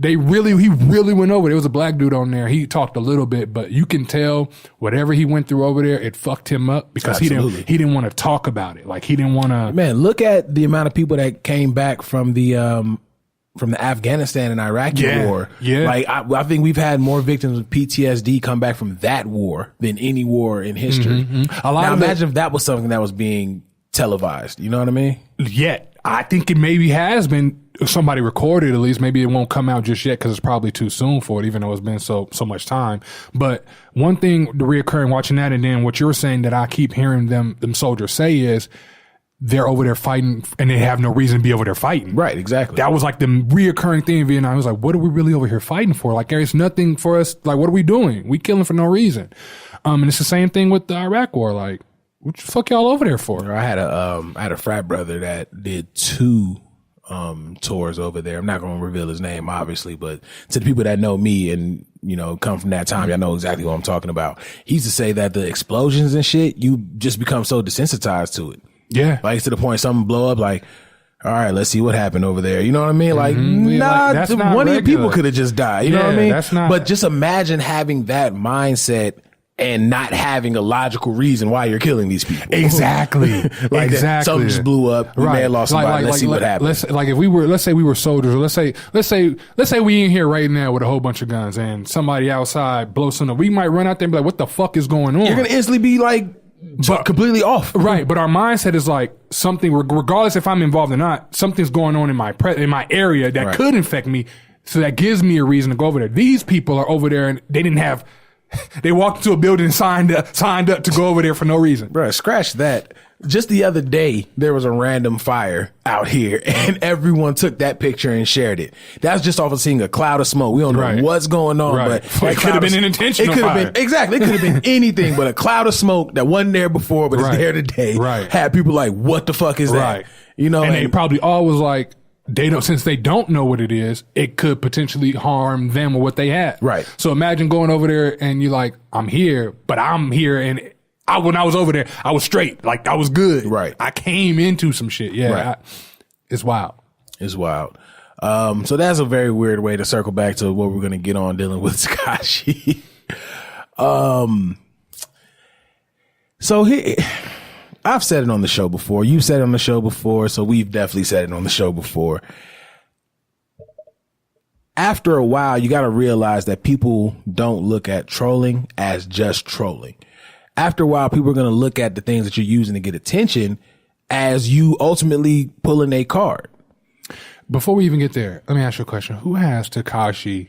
he really went over. There was a black dude on there. He talked a little bit, but you can tell whatever he went through over there, it fucked him up because he didn't want to talk about it. Like he didn't want to.
Man, look at the amount of people that came back from the Afghanistan and Iraqi war.
Yeah.
Like I think we've had more victims of PTSD come back from that war than any war in history.
Mm-hmm.
Imagine if that was something that was being televised. You know what I mean?
Yeah. I think it maybe has been. Somebody recorded at least. Maybe it won't come out just yet because it's probably too soon for it, even though it's been so much time. But one thing, the reoccurring watching that, and then what you're saying that I keep hearing them soldiers say is they're over there fighting and they have no reason to be over there fighting.
Right, exactly.
That was like the reoccurring thing in Vietnam. I was like, what are we really over here fighting for? Like there's nothing for us. Like what are we doing? We killing for no reason. And it's the same thing with the Iraq war. Like what the fuck y'all over there for?
I had a frat brother that did 2 tours over there. I'm not going to reveal his name, obviously, but to the people that know me and, come from that time, y'all know exactly what I'm talking about. He used to say that the explosions and shit, you just become so desensitized to it.
Yeah.
Like to the point something blow up, like, all right, let's see what happened over there. You know what I mean? Like,
that's not
one
regular.
of your people could have just died. You know what I mean?
That's not.
But just imagine having that mindset and not having a logical reason why you're killing these people.
Exactly.
Like
exactly.
something just blew up. We may have lost somebody. Let's see what happens.
Let's say we were soldiers, or let's say we in here right now with a whole bunch of guns, and somebody outside blows something up. We might run out there and be like, "What the fuck is going on?"
You're gonna instantly be like, completely off.
Right, but our mindset is like something, regardless if I'm involved or not, something's going on in my area that could infect me. So that gives me a reason to go over there. These people are over there and they didn't have. They walked into a building and signed up to go over there for no reason.
Bro, scratch that. Just the other day, there was a random fire out here and everyone took that picture and shared it. That's just off of seeing a cloud of smoke. We don't know what's going on, but
it could have been an intentional fire.
Exactly. It could have been anything but a cloud of smoke that wasn't there before, but it's there today.
Right.
Had people like, what the fuck is that?
Right.
You know,
and they probably all was like, since they don't know what it is, it could potentially harm them or what they had.
Right.
So imagine going over there and you're like, I'm here, but I'm here. And when I was over there, I was straight. Like I was good.
Right.
I came into some shit. Yeah.
Right.
It's wild.
It's wild. So that's a very weird way to circle back to what we're going to get on dealing with Tekashi. So here, I've said it on the show before. You've said it on the show before. So we've definitely said it on the show before. After a while, you got to realize that people don't look at trolling as just trolling. After a while, people are going to look at the things that you're using to get attention as you ultimately pulling a card.
Before we even get there, let me ask you a question. Who has Tekashi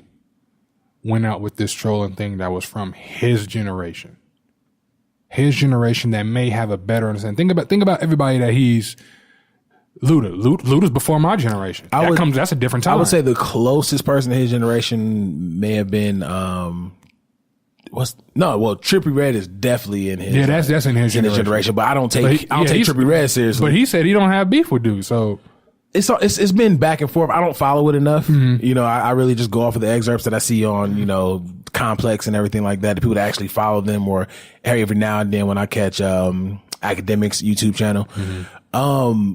went out with this trolling thing that was from his generation? His generation that may have a better understanding. Think about everybody that he's Luda's before my generation. That's a different time.
I would say the closest person to his generation may have been Trippie Redd is definitely in his
that's in his generation.
But I don't take Trippie Redd seriously.
But he said he don't have beef with dudes, so
it's been back and forth. I don't follow it enough.
Mm-hmm.
You know, I really just go off of the excerpts that I see on, you know, Complex and everything like that. The people that actually follow them, or every now and then when I catch Academics YouTube channel.
Mm-hmm.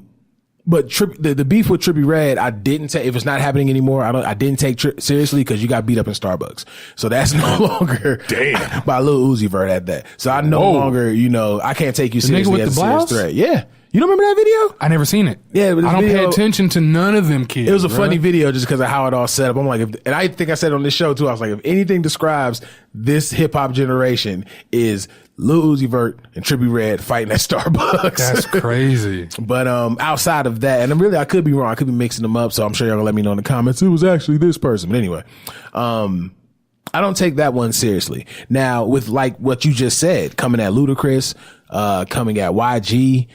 But the beef with Trippie Redd, I didn't take. If it's not happening anymore, I didn't take seriously because you got beat up in Starbucks. So that's no longer by Lil Uzi Vert at that. So I no longer, you know, I can't take you seriously as a serious threat. Yeah. You don't remember that video?
I never seen it.
Yeah, but
I don't pay attention to none of them kids.
It was a funny video just because of how it all set up. I'm like, and I think I said on this show too, I was like, if anything describes this hip hop generation is Lil Uzi Vert and Trippie Redd fighting at Starbucks.
That's crazy.
But outside of that, and really I could be wrong, I could be mixing them up, so I'm sure y'all gonna let me know in the comments, it was actually this person. But anyway, I don't take that one seriously. Now, with like what you just said, coming at Ludacris, coming at YG,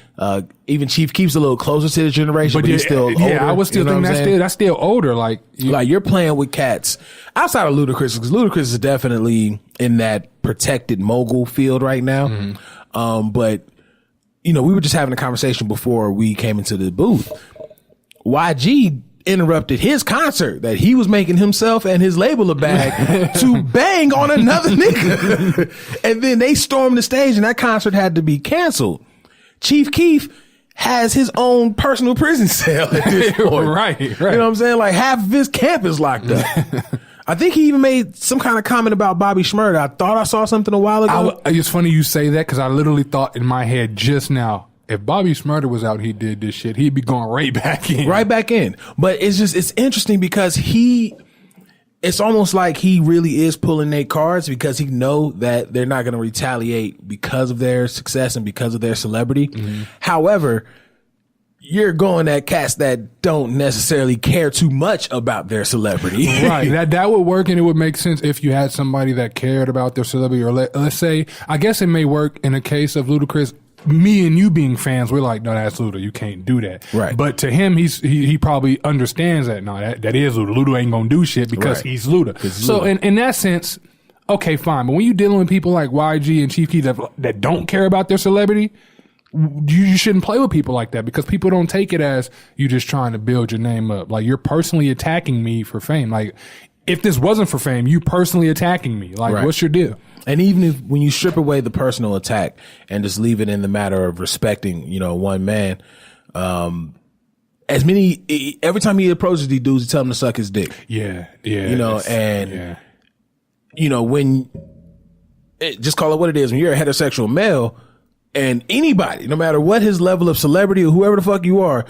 even Chief Keef's a little closer to the generation, but he's still older.
Yeah, I would still think that's still older. Like
you're playing with cats outside of Ludacris, because Ludacris is definitely in that protected mogul field right now. Mm-hmm. But you know, we were just having a conversation before we came into the booth. YG interrupted his concert that he was making himself and his label a bag to bang on another nigga. And then they stormed the stage and that concert had to be canceled. Chief Keef has his own personal prison cell at this point.
Right.
You know what I'm saying? Like half of his camp is locked up. I think he even made some kind of comment about Bobby Shmurda. I thought I saw something a while ago.
It's funny you say that because I literally thought in my head just now, if Bobby Shmurda was out, he did this shit, he'd be going right back in.
Right back in. But it's interesting because it's almost like he really is pulling their cards because he know that they're not going to retaliate because of their success and because of their celebrity. Mm-hmm. However, you're going at cats that don't necessarily care too much about their celebrity.
Right. That would work, and it would make sense if you had somebody that cared about their celebrity. Or let's say, I guess it may work in a case of Ludacris. Me and you being fans, we're like, no, that's Luda. You can't do that.
Right.
But to him, he probably understands that. No, that is Luda. Luda ain't gonna do shit because he's Luda. So in that sense, okay, fine. But when you're dealing with people like YG and Chief Keef that don't care about their celebrity, you shouldn't play with people like that because people don't take it as you just trying to build your name up. Like you're personally attacking me for fame. Like if this wasn't for fame, you personally attacking me. Like what's your deal?
And even when you strip away the personal attack and just leave it in the matter of respecting, you know, one man, every time he approaches these dudes, he tell them to suck his dick.
Yeah.
You know, and you know, when just call it what it is. When you're a heterosexual male, and anybody, no matter what his level of celebrity or whoever the fuck you are,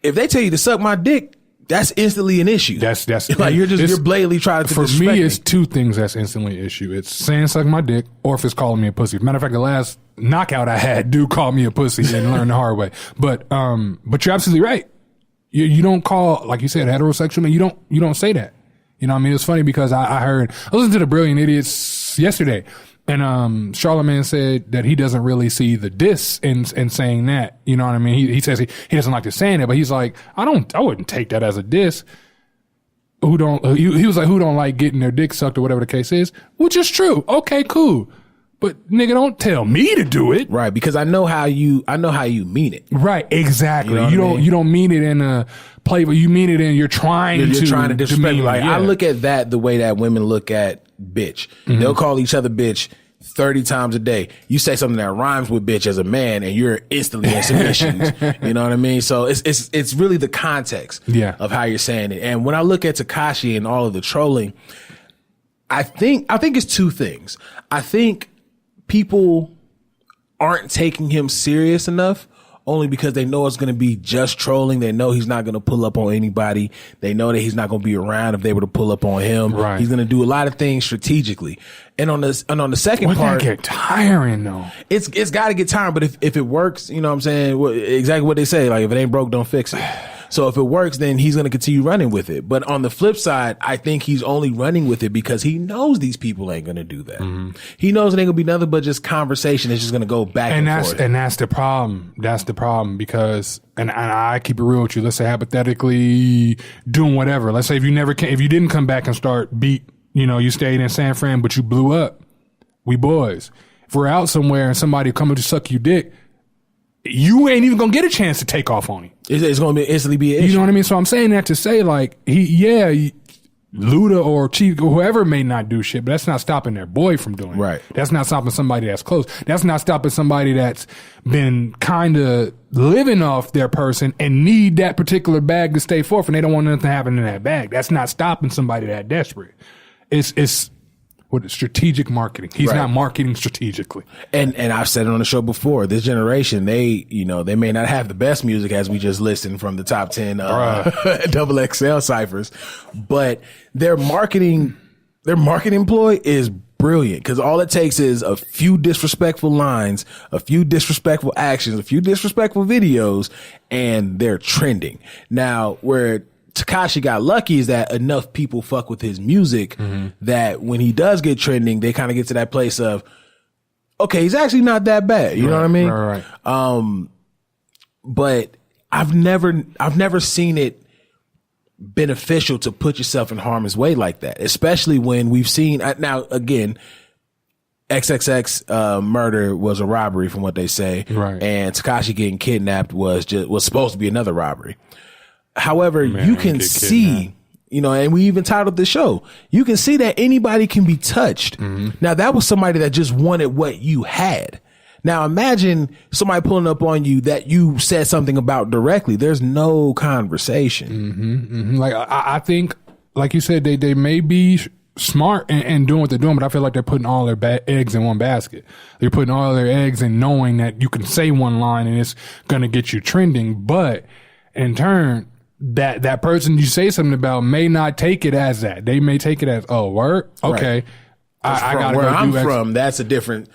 if they tell you to suck my dick, that's instantly an issue.
That's
like you're blatantly trying to
for
disrespect
me. It's two things that's instantly an issue. It's saying suck my dick, or if it's calling me a pussy. Matter of fact, the last knockout I had, dude called me a pussy and learned the hard way. But you're absolutely right. You don't call, like you said, heterosexual man. You don't say that. You know what I mean? It's funny because I listened to the Brilliant Idiots yesterday. And Charlemagne said that he doesn't really see the diss in saying that. You know what I mean? He says he doesn't like to saying it, but he's like, I wouldn't take that as a diss. He was like, who don't like getting their dick sucked or whatever the case is, which is true. Okay, cool. But nigga, don't tell me to do it.
Right, because I know how you mean it.
Right, exactly.
You
don't mean it in a play, but you mean it in you're trying to
disrespect. Like
yeah.
I look at that the way that women look at bitch. Mm-hmm. They'll call each other bitch 30 times a day. You say something that rhymes with bitch as a man and you're instantly in submissions. You know what I mean? So it's really the context of how you're saying it. And when I look at Tekashi and all of the trolling, I think it's two things. I think people aren't taking him serious enough only because they know it's going to be just trolling. They know he's not going to pull up on anybody. They know that he's not going to be around if they were to pull up on him.
Right.
He's going to do a lot of things strategically. And on the second part,
that get tiring though.
It's got to get tiring. But if it works, you know what I'm saying? Exactly what they say. Like if it ain't broke, don't fix it. So if it works, then he's going to continue running with it. But on the flip side, I think he's only running with it because he knows these people ain't going to do that. Mm-hmm. He knows it ain't going to be nothing but just conversation. It's just going to go back and forth.
And that's the problem. That's the problem because, and I keep it real with you. Let's say hypothetically doing whatever. Let's say if you didn't come back and start you stayed in San Fran, but you blew up. We boys. If we're out somewhere and somebody coming to suck you dick, you ain't even gonna get a chance to take off on him.
It's gonna instantly be an issue.
You know what I mean? So I'm saying that to say like Luda or Chief or whoever may not do shit, but that's not stopping their boy from doing it.
Right.
That's not stopping somebody that's close. That's not stopping somebody that's been kind of living off their person and need that particular bag to stay forth and they don't want nothing to happen in that bag. That's not stopping somebody that desperate. It's strategic marketing. He's not marketing strategically. And
I've said it on the show before. This generation, they may not have the best music as we just listened from the top 10 double XL ciphers, but their marketing ploy is brilliant because all it takes is a few disrespectful lines, a few disrespectful actions, a few disrespectful videos, and they're trending. Now, where Tekashi got lucky is that enough people fuck with his music that when he does get trending, they kind of get to that place of, okay, he's actually not that bad. You know what I mean?
Right.
But I've never seen it beneficial to put yourself in harm's way like that, especially when we've seen now again, XXX murder was a robbery from what they say,
right? And
Tekashi getting kidnapped was supposed to be another robbery. However, you can see, and we even titled the show, you can see that anybody can be touched. Mm-hmm. Now, that was somebody that just wanted what you had. Now, imagine somebody pulling up on you that you said something about directly. There's no conversation.
Mm-hmm, mm-hmm. Like, I think, like you said, they may be smart and doing what they're doing, but I feel like they're putting all their eggs in one basket. They're putting all their eggs in knowing that you can say one line and it's going to get you trending, but in turn, that person you say something about may not take it as that. They may take it as, oh, word? Okay. Right. I gotta
where
go
I'm
do
from, that's a different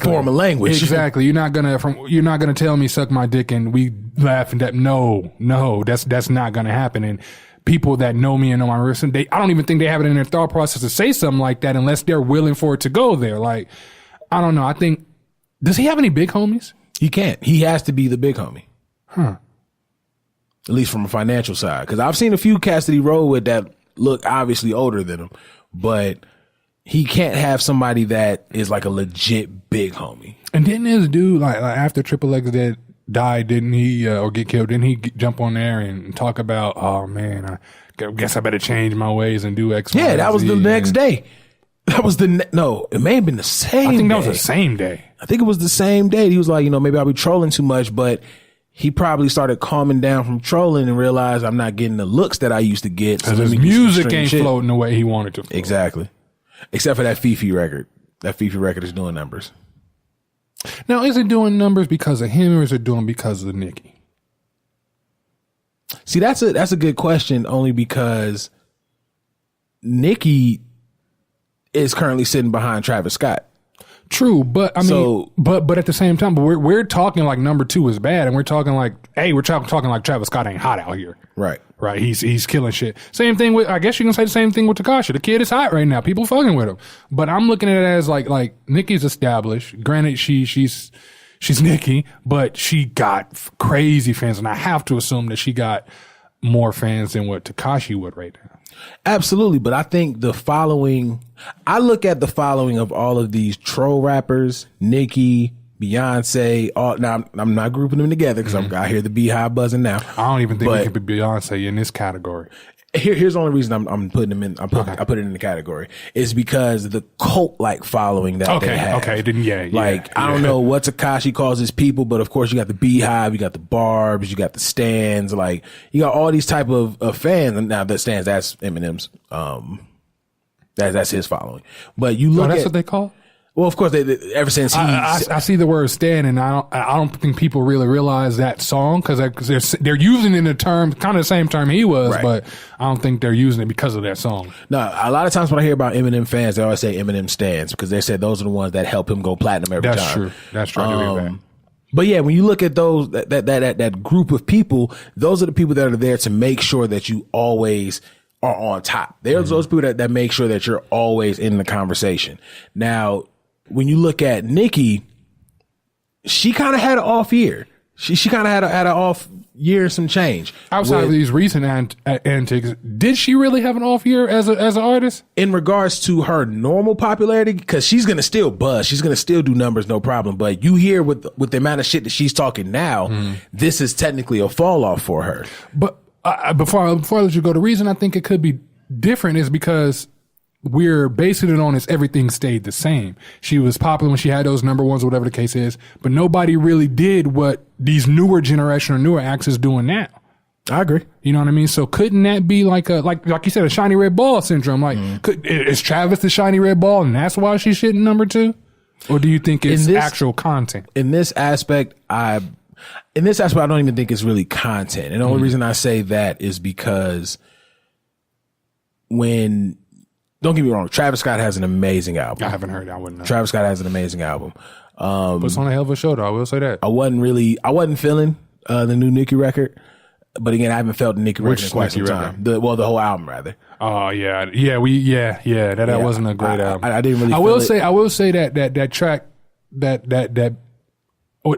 form of language.
Exactly. You're not gonna tell me suck my dick and we laugh and that. No, that's not gonna happen. And people that know me and know my person, I don't even think they have it in their thought process to say something like that unless they're willing for it to go there. Like, I don't know. I think, does he have any big homies?
He can't. He has to be the big homie.
Huh.
At least from a financial side. Because I've seen a few cats that he rolled with that look obviously older than him. But he can't have somebody that is like a legit big homie.
And didn't this dude, like after Triple X died, didn't he, or get killed, didn't he jump on there and talk about, oh man, I guess I better change my ways and do X, Y,
yeah, that was
Z,
the next day. That was no, it may have been the same day.
I think that was the same day.
I think it was the same day. He was like, maybe I'll be trolling too much, but he probably started calming down from trolling and realized I'm not getting the looks that I used to get.
Because his music ain't floating the way he wanted to float.
Exactly. Except for that Fifi record. that Fifi record is doing numbers.
Now, is it doing numbers because of him or is it doing because of Nicki?
See, that's a good question, only because Nicki is currently sitting behind Travis Scott.
True, but I mean, but at the same time, but we're talking like number 2 is bad, and we're talking like, hey, we're talking like Travis Scott ain't hot out here.
Right.
He's killing shit. Same thing with, I guess you can say the same thing with Tekashi. The kid is hot right now. People fucking with him. But I'm looking at it as like Nicki's established. Granted, she's Nicki, but she got crazy fans, and I have to assume that she got more fans than what Tekashi would right now.
Absolutely, but I think I look at the following of all of these troll rappers, Nicki, Beyonce. Now I'm not grouping them together because I hear the beehive buzzing now.
I don't even think we could be Beyonce in this category.
Here's the only reason I'm putting them in. I put it in the category is because the cult like following that they have.
Okay, then
I don't know what Tekashi calls his people, but of course you got the beehive, you got the barbs, you got the stands, like you got all these type of fans. And now the stands, that's Eminem's. That's his following. But you look
that's what they call.
Well, of course, ever since
I see the word "stand" and I don't think people really realize that song because they're using it in a term, kind of the same term he was, right. But I don't think they're using it because of that song.
No, a lot of times when I hear about Eminem fans, they always say Eminem stands because they said those are the ones that help him go platinum every time.
That's true. I believe that.
But yeah, when you look at those that group of people, those are the people that are there to make sure that you always are on top. There's those people that make sure that you're always in the conversation. Now, when you look at Nicki, she kind of had an off year. She kind of had an off year, some change.
Outside of these recent antics, did she really have an off year as an artist?
In regards to her normal popularity, because she's going to still buzz. She's going to still do numbers, no problem. But you hear with the amount of shit that she's talking now, this is technically a fall off for her.
But before I let you go, the reason I think it could be different is because we're basing it on everything stayed the same. She was popular when she had those number ones or whatever the case is, but nobody really did what these newer generation or newer acts is doing now.
I agree.
You know what I mean? So couldn't that be like you said, a shiny red ball syndrome? Like, is Travis the shiny red ball and that's why she's shitting number 2? Or do you think it's actual content?
In this aspect, I don't even think it's really content. And the only reason I say that is because don't get me wrong, Travis Scott has an amazing album.
I haven't heard that one. No.
Travis Scott has an amazing album.
But it's on a hell of a show, though. I will say that.
I wasn't feeling the new Nicki record. But again, I haven't felt the Nicki record in quite some time. The whole album, rather.
Oh, yeah. That wasn't a great album.
I didn't really
I will say that track, that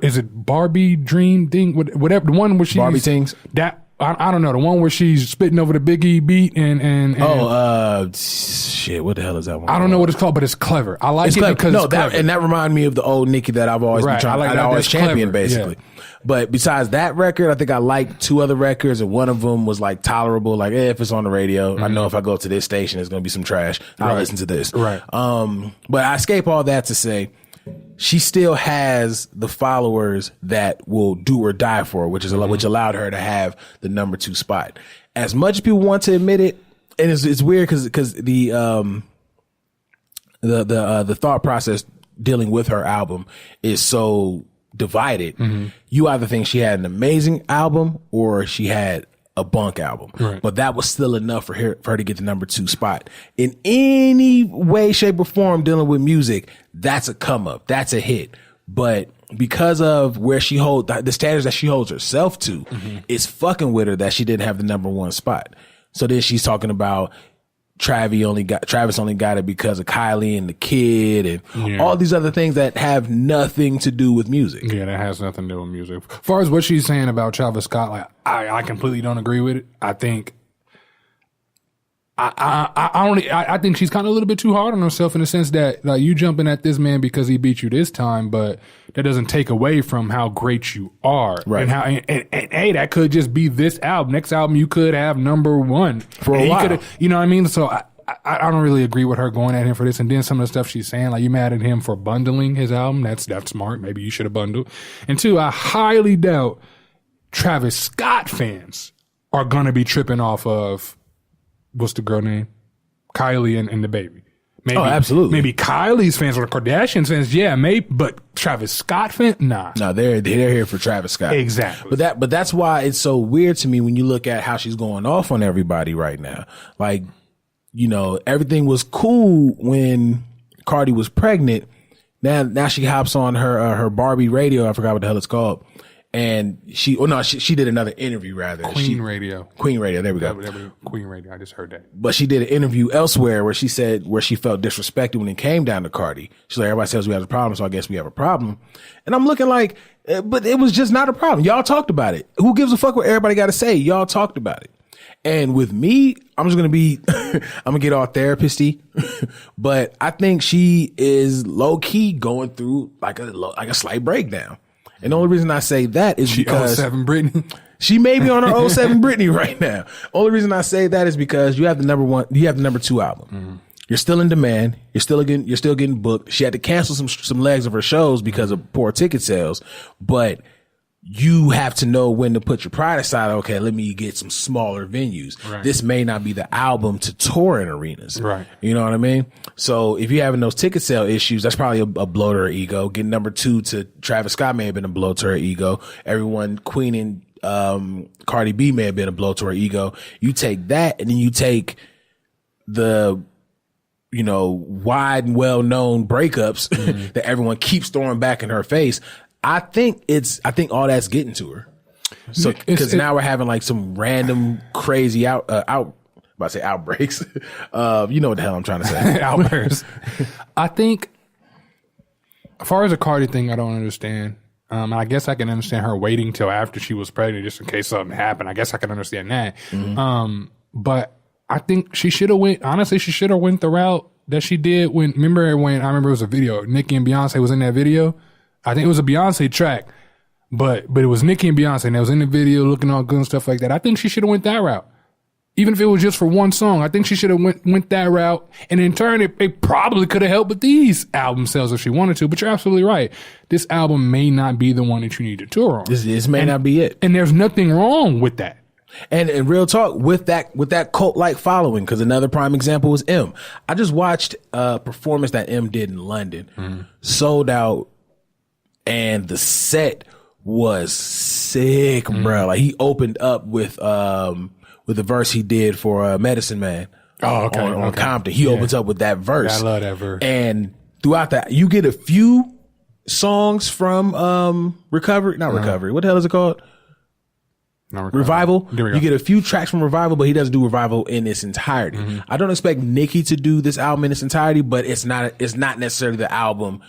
is it Barbie Dream thing? Whatever, the one where she's...
Barbie Things?
That... I don't know, the one where she's spitting over the Biggie beat and
shit, what the hell is that one?
I don't know what it's called, but it's clever. I like it because it's clever.
And that reminded me of the old Nicki that I've always been trying. I always champion, basically. Yeah. But besides that record, I think I liked 2 other records, and one of them was like tolerable. Like, if it's on the radio, I know if I go to this station, it's going to be some trash. I'll listen to this.
Right.
But I escape all that to say, she still has the followers that will do or die for her, which allowed her to have the number 2 spot. As much as people want to admit it, and it's weird because the thought process dealing with her album is so divided. You either think she had an amazing album or she had a bunk album, right. But that was still enough for her to get the number 2 spot. In any way, shape, or form dealing with music, that's a come up, that's a hit. But because of where she holds the standards that she holds herself to, it's fucking with her that she didn't have the number 1 spot. So then she's talking about Travis only got it because of Kylie and the kid and all these other things that have nothing to do with music.
Yeah, that has nothing to do with music. As far as what she's saying about Travis Scott, like I completely don't agree with it. I think I think she's kind of a little bit too hard on herself in the sense that like you jumping at this man because he beat you this time, but that doesn't take away from how great you are.
Right.
And how and hey, that could just be this album. Next album you could have number 1
for a while.
You know what I mean? So I don't really agree with her going at him for this. And then some of the stuff she's saying, like you mad at him for bundling his album. That's smart. Maybe you should have bundled. And 2, I highly doubt Travis Scott fans are gonna be tripping off of what's the girl name? Kylie and the baby. Maybe,
absolutely.
Maybe Kylie's fans or the Kardashians fans, yeah, maybe. But Travis Scott fans, nah.
No, they're here for Travis Scott.
Exactly.
But that's why it's so weird to me when you look at how she's going off on everybody right now. Like, everything was cool when Cardi was pregnant. Now she hops on her Barbie radio. I forgot what the hell it's called. And she did another interview rather.
Queen Radio.
There we go.
Queen Radio. I just heard that.
But she did an interview elsewhere where she said where she felt disrespected when it came down to Cardi. She's like, everybody says we have a problem, so I guess we have a problem. And I'm looking like, but it was just not a problem. Y'all talked about it. Who gives a fuck what everybody got to say? Y'all talked about it. And with me, I'm just going to be, I'm going to get all therapist-y, but I think she is low key going through like a slight breakdown. And the only reason I say that is because
07 Britney.
She may be on her 07 Britney right now. Only reason I say that is because you have the number 2 album. Mm-hmm. You're still in demand. You're still getting booked. She had to cancel some legs of her shows because of poor ticket sales, but you have to know when to put your pride aside. Okay, let me get some smaller venues. Right. This may not be the album to tour in arenas.
Right.
You know what I mean? So if you're having those ticket sale issues, that's probably a blow to her ego. Getting number 2 to Travis Scott may have been a blow to her ego. Everyone queening Cardi B may have been a blow to her ego. You take that and then you take the wide and well-known breakups that everyone keeps throwing back in her face. I think all that's getting to her. So, cause now we're having like some random crazy outbreaks. You know what the hell I'm trying to say.
Outbursts. I think as far as the Cardi thing, I don't understand. I guess I can understand her waiting till after she was pregnant just in case something happened. I guess I can understand that. Mm-hmm. But I think she should have went the route that she did I remember it was a video. Nicki and Beyonce was in that video. I think it was a Beyonce track, but it was Nicki and Beyonce and they was in the video looking all good and stuff like that. I think she should have went that route. Even if it was just for one song, I think she should have went that route. And in turn, it probably could have helped with these album sales if she wanted to. But you're absolutely right. This album may not be the one that you need to tour on.
This may not be it.
And there's nothing wrong with that.
And real talk with that cult-like following, because another prime example was M. I just watched a performance that M did in London, sold out, and the set was sick, bro. Like he opened up with the verse he did for Medicine Man.
Oh, okay.
On Compton, he opens up with that verse.
I love that verse.
And throughout that, you get a few songs from Recovery. What the hell is it called? Revival. You get a few tracks from Revival, but he doesn't do Revival in its entirety. Mm-hmm. I don't expect Nicki to do this album in its entirety, but it's not necessarily the album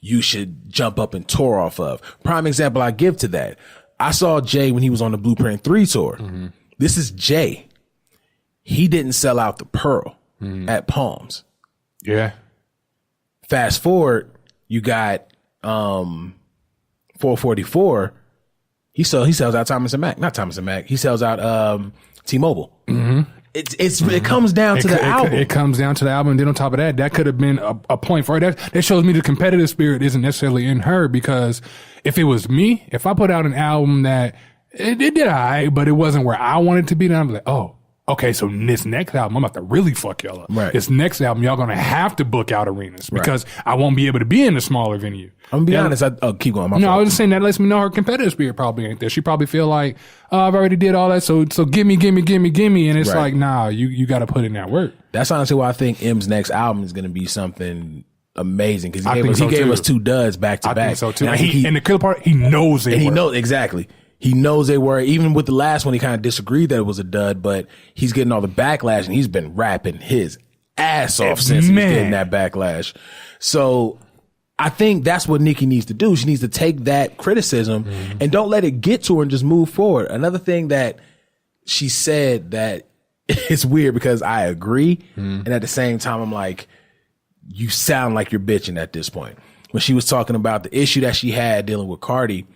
you should jump up and tour off of. Prime example I give to that. I saw Jay when he was on the Blueprint 3 tour. Mm-hmm. This is Jay. He didn't sell out the Pearl at Palms.
Yeah.
Fast forward, you got 444. He sells out Thomas and Mack. Not Thomas and Mack. He sells out T-Mobile. Mm-hmm. It comes down to the album.
It comes down to the album. And then on top of that, that could have been a point for her. That shows me the competitive spirit isn't necessarily in her, because if it was me, if I put out an album that it did all right, but it wasn't where I wanted to be, then I'm like, oh, okay, so this next album, I'm about to really fuck y'all up.
Right.
This next album, y'all gonna have to book out arenas because I won't be able to be in a smaller venue.
I'm gonna be honest. Keep going.
No, I was just saying that lets me know her competitive spirit probably ain't there. She probably feel like, oh, I've already did all that, so gimme. And it's like, nah, you got to put in that work.
That's honestly why I think M's next album is gonna be something amazing, because he gave us 2 duds back to back.
I think so too. And the killer part, he knows they
and
work.
He knows exactly. He knows they were. Even with the last one, he kind of disagreed that it was a dud, but he's getting all the backlash, and he's been rapping his ass off since he was getting that backlash. So I think that's what Nicki needs to do. She needs to take that criticism and don't let it get to her and just move forward. Another thing that she said that it's weird, because I agree, and at the same time, I'm like, you sound like you're bitching at this point. When she was talking about the issue that she had dealing with Cardi,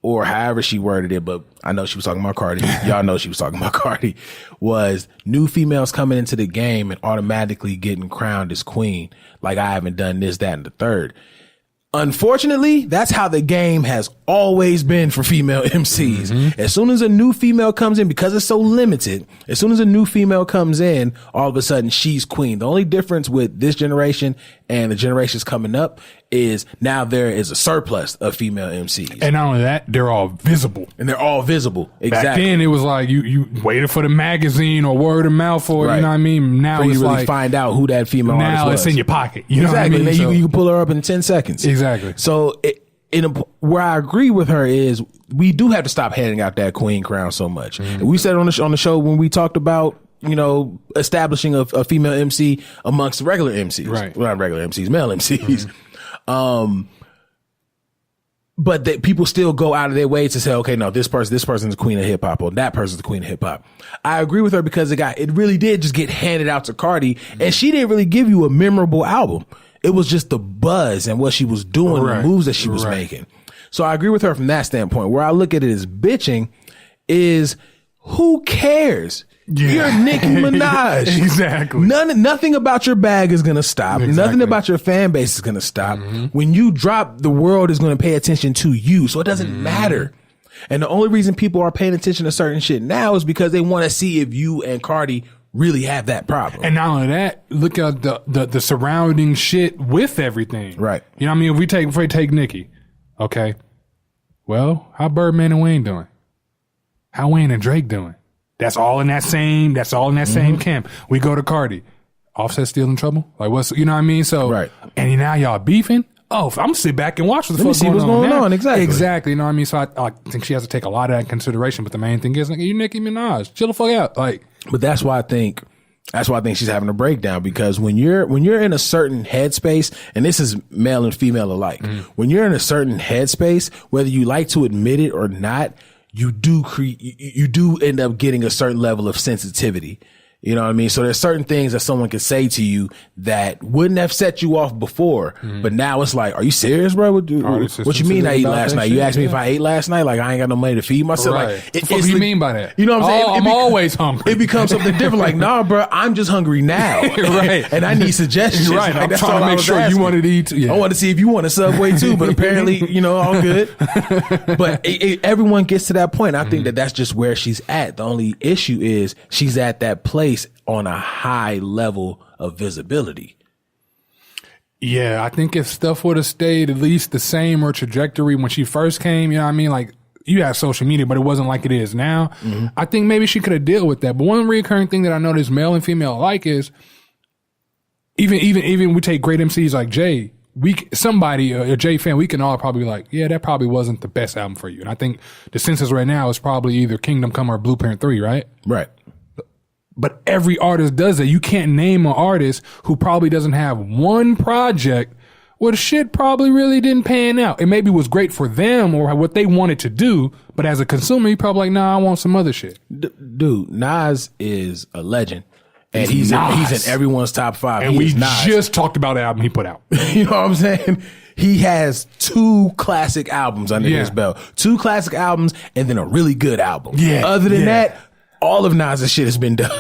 or however she worded it, but I know she was talking about Cardi. Y'all know she was talking about Cardi. Was new females coming into the game and automatically getting crowned as queen. Like, I haven't done this, that, and the third. Unfortunately, that's how the game has always been for female MCs.
Mm-hmm.
As soon as a new female comes in, because it's so limited, as soon as a new female comes in, all of a sudden she's queen. The only difference with this generation and the generations coming up is now there is a surplus of female MCs.
And not only that, they're all visible.
And they're all visible. Exactly.
Back then, it was like you waited for the magazine or word of mouth or,
Right.
you know what I mean? Now
So
it's
you really
like,
find out who that female artist
now
was.
it's in your pocket. You know
Exactly.
what I mean?
Then
So-
you can pull her up in 10 seconds.
Exactly.
So where I agree with her is we do have to stop handing out that queen crown so much.
Mm-hmm.
And we said on the show when we talked about, you know, establishing a female MC amongst regular MCs.
Right.
Well, not regular MCs, male MCs. But that people still go out of their way to say, okay, no, this person's the queen of hip hop, or that person's the queen of hip hop. I agree with her because it really did just get handed out to Cardi, and she didn't really give you a memorable album. It was just the buzz and what she was doing,
Right.
the moves that she was making. So I agree with her from that standpoint. Where I look at it as bitching is, who cares?
Yeah.
You're Nicki Minaj.
Exactly.
Nothing about your bag is going to stop.
Exactly.
Nothing about your fan base is going to stop. When you drop, the world is going to pay attention to you. So it doesn't matter. And the only reason people are paying attention to certain shit now is because they want to see if you and Cardi really have that problem.
And not only that, look at the surrounding shit with everything.
Right.
You know what I mean? If we take Nicki, okay. Well, how Birdman and Wayne doing? How Wayne and Drake doing? That's all in that same camp. We go to Cardi. Offset still in trouble? Like what's, you know what I mean? So,
Right.
And now y'all beefing? Oh, I'm gonna sit back and watch what the
Let me
fuck's
see
going
what's
on.
going
now.
on, exactly.
Exactly. You know what I mean? So I think she has to take a lot of that in consideration. But the main thing is, like, you Nicki Minaj, chill the fuck out. Like,
But that's why I think she's having a breakdown, because when you're in a certain headspace, and this is male and female alike, when you're in a certain headspace, whether you like to admit it or not, you do end up getting a certain level of sensitivity. You know what I mean? So there's certain things that someone could say to you that wouldn't have set you off before, but now it's like, are you serious, bro? What you mean I ate last night? You asked me if I ate last night? Like, I ain't got no money to feed myself.
right.
Like,
What do you mean by that?
You know what I'm saying?
I'm always hungry.
It becomes something different. Like, nah, bro, I'm just hungry now.
Right.
And I need suggestions.
Right.
Like,
I'm
that's
trying
all
to
I
make
was
sure you
asking.
wanted to eat. Yeah.
I want to see if you want a Subway too, but apparently, all good. But everyone gets to that point. I think that's just where she's at. The only issue is she's at that place on a high level of visibility.
Yeah, I think if stuff would have stayed at least the same or trajectory when she first came, you know what I mean? Like, you have social media, but it wasn't like it is now. I think maybe she could have dealt with that. But one recurring thing that I noticed male and female alike is even we take great MCs like Jay, a Jay fan, we can all probably be like, yeah, that probably wasn't the best album for you. And I think the census right now is probably either Kingdom Come or Blueprint 3, right?
Right.
But every artist does that. You can't name an artist who probably doesn't have one project where the shit probably really didn't pan out. It maybe was great for them or what they wanted to do, but as a consumer, you probably like, nah, I want some other shit.
Dude, Nas is a legend. And he's in everyone's top 5.
And we just talked about the album he put out.
You know what I'm saying? He has 2 classic albums under his belt. 2 classic albums and then a really good album.
Yeah.
Other than that, all of Nas' shit has been done.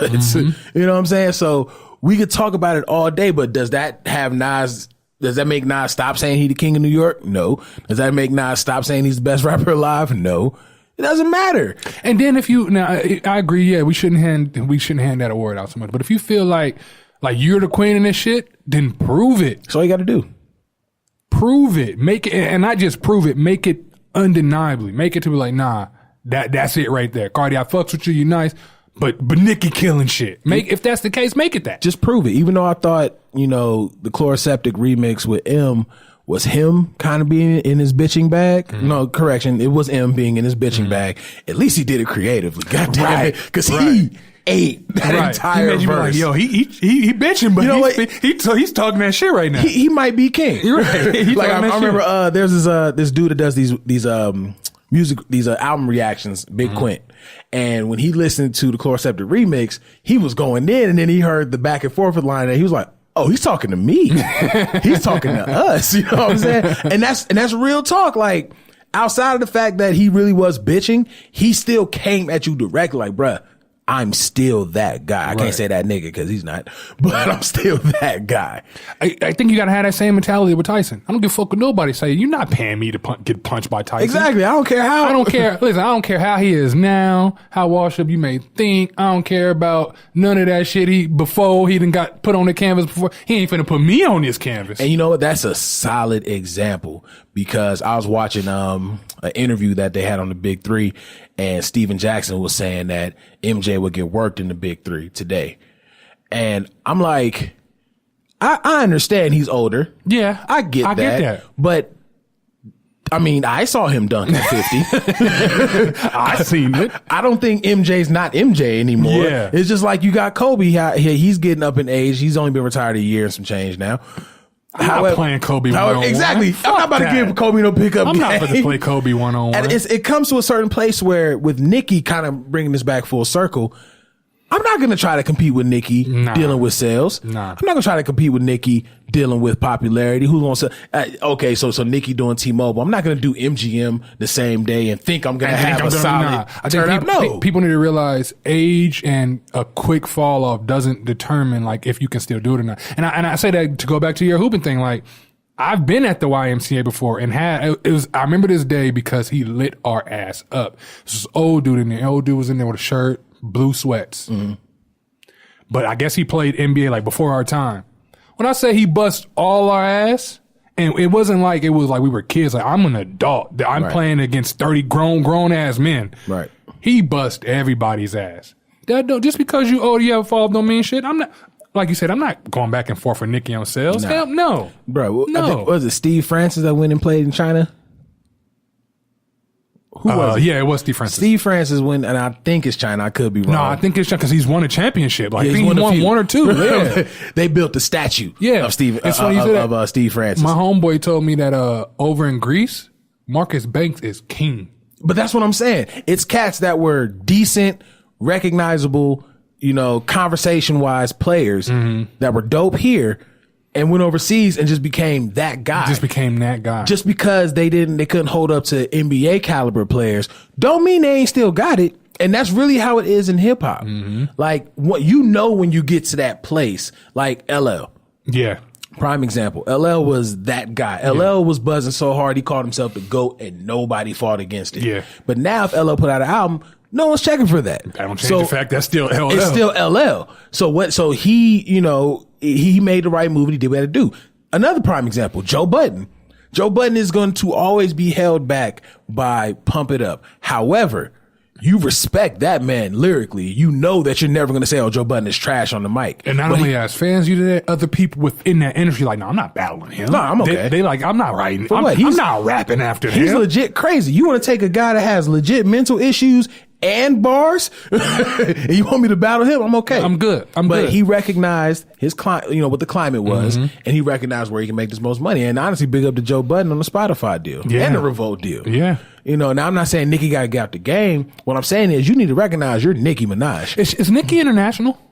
You know what I'm saying? So we could talk about it all day, but does that make Nas stop saying he the king of New York? No. Does that make Nas stop saying he's the best rapper alive? No. It doesn't matter.
And then I agree, yeah, we shouldn't hand that award out so much. But if you feel like you're the queen in this shit, then prove it.
That's all you got to do.
Prove it. Make it, and not just prove it, make it undeniably. Make it to be like, nah, that's it right there. Cardi, I fucks with you nice, but Nicki killing shit. If that's the case, make it that.
Just prove it. Even though I thought, the Chloroseptic remix with M was him kind of being in his bitching bag. No, correction. It was M being in his bitching bag. At least he did it creatively. God damn it. Because he ate that entire verse.
Like, yo, he bitching, but he's talking that shit right now.
He might be king.
You're right.
Like I remember there's this dude that does these album reactions, Big Quint. And when he listened to the Chloroseptic remix, he was going in, and then he heard the back and forth line, and he was like, oh, he's talking to me. He's talking to us. You know what I'm saying? And that's real talk. Like, outside of the fact that he really was bitching, he still came at you directly like, bruh, I'm still that guy. I can't say that nigga because he's not, but I'm still that guy.
I think you got to have that same mentality with Tyson. I don't give a fuck what nobody say. You're not paying me to get punched by Tyson.
Exactly. I don't care how.
I don't care. Listen, I don't care how he is now, how washed up you may think. I don't care about none of that shit. Before he done got put on the canvas before. He ain't finna put me on this canvas.
And you know what? That's a solid example because I was watching an interview that they had on the Big Three, and Steven Jackson was saying that MJ would get worked in the Big Three today. And I'm like, I understand he's older.
Yeah.
I get that. But I mean, I saw him dunk at 50.
I seen it.
I don't think MJ's not MJ anymore.
Yeah.
It's just like you got Kobe. He's getting up in age. He's only been retired a year and some change now.
I'm not playing Kobe one-on-one.
Exactly. I'm not about to give Kobe no pickup game.
I'm not about to play Kobe one-on-one.
And it comes to a certain place where with Nicki kind of bringing this back full circle, I'm not going to try to compete with Nicki dealing with sales. I'm not going to try to compete with Nicki dealing with popularity. Who's going to say, okay, so Nicki doing T-Mobile. I'm not going to do MGM the same day and think I'm going to have a solid turnout. No.
People need to realize age and a quick fall off doesn't determine like if you can still do it or not. And I say that to go back to your hooping thing. Like I've been at the YMCA before and I remember this day because he lit our ass up. This old dude in there. Old dude was in there with a shirt, blue sweats. Mm-hmm. But I guess he played NBA like before our time. When I say he bust all our ass, and it wasn't like it was like we were kids. Like I'm an adult. I'm playing against 30 grown ass men.
Right.
He bust everybody's ass. Just because you old, you have a fall don't mean shit. I'm not, like you said, I'm not going back and forth for Nicki on sales. Hell no.
Bro,
no.
I think, was it Steve Francis that went and played in China? Who was it?
Yeah, it was Steve Francis.
Steve Francis went, and I think it's China. I could be wrong.
No, I think it's China because he's won a championship. Like,
Yeah,
I think he won one or two. Yeah.
They built the statue of Steve Steve Francis.
My homeboy told me that over in Greece, Marcus Banks is king.
But that's what I'm saying. It's cats that were decent, recognizable, conversation-wise players that were dope here and went overseas and just became that guy. Just because they couldn't hold up to NBA caliber players, don't mean they ain't still got it. And that's really how it is in hip hop. Mm-hmm. Like when you get to that place, like LL.
Yeah.
Prime example. LL was that guy. LL was buzzing so hard he called himself the GOAT and nobody fought against it.
Yeah.
But now if LL put out an album, no one's checking for that.
I don't change the fact that's still LL.
It's still LL. So he, he made the right move and he did what he had to do. Another prime example, Joe Budden. Joe Budden is going to always be held back by Pump It Up. However, you respect that man lyrically. You know that you're never going to say, oh, Joe Budden is trash on the mic.
And not only as fans, you do that, other people within that industry like, no, I'm not battling him.
No, I'm okay.
They like, I'm not writing. I'm not rapping after him.
He's legit crazy. You want to take a guy that has legit mental issues and bars and you want me to battle him? I'm okay.
I'm good.
But he recognized his what the climate was, and he recognized where he can make this most money. And honestly, big up to Joe Budden on the Spotify deal and the Revolt deal.
Yeah.
Now I'm not saying Nicki got to get out the game. What I'm saying is you need to recognize you're Nicki Minaj.
Is Nicki international?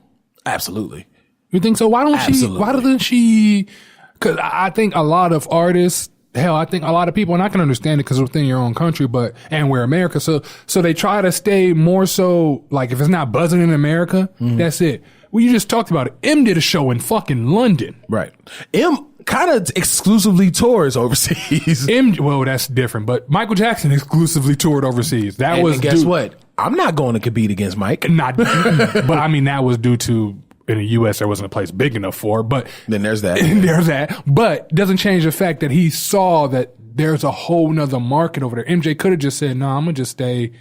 Absolutely.
You think so? Why doesn't she? Because I think a lot of artists, I think a lot of people, and I can understand it because within your own country, and we're America. So they try to stay more so like if it's not buzzing in America, that's it. Well, you just talked about it. M did a show in fucking London.
Right. M kind of exclusively tours overseas.
Well, that's different. But Michael Jackson exclusively toured overseas. And
guess what? I'm not going to compete against Mike.
But I mean, that was due to in the U.S. there wasn't a place big enough for. But
then there's that.
There's that. But doesn't change the fact that he saw that there's a whole nother market over there. MJ could have just said, no, I'm gonna just stay.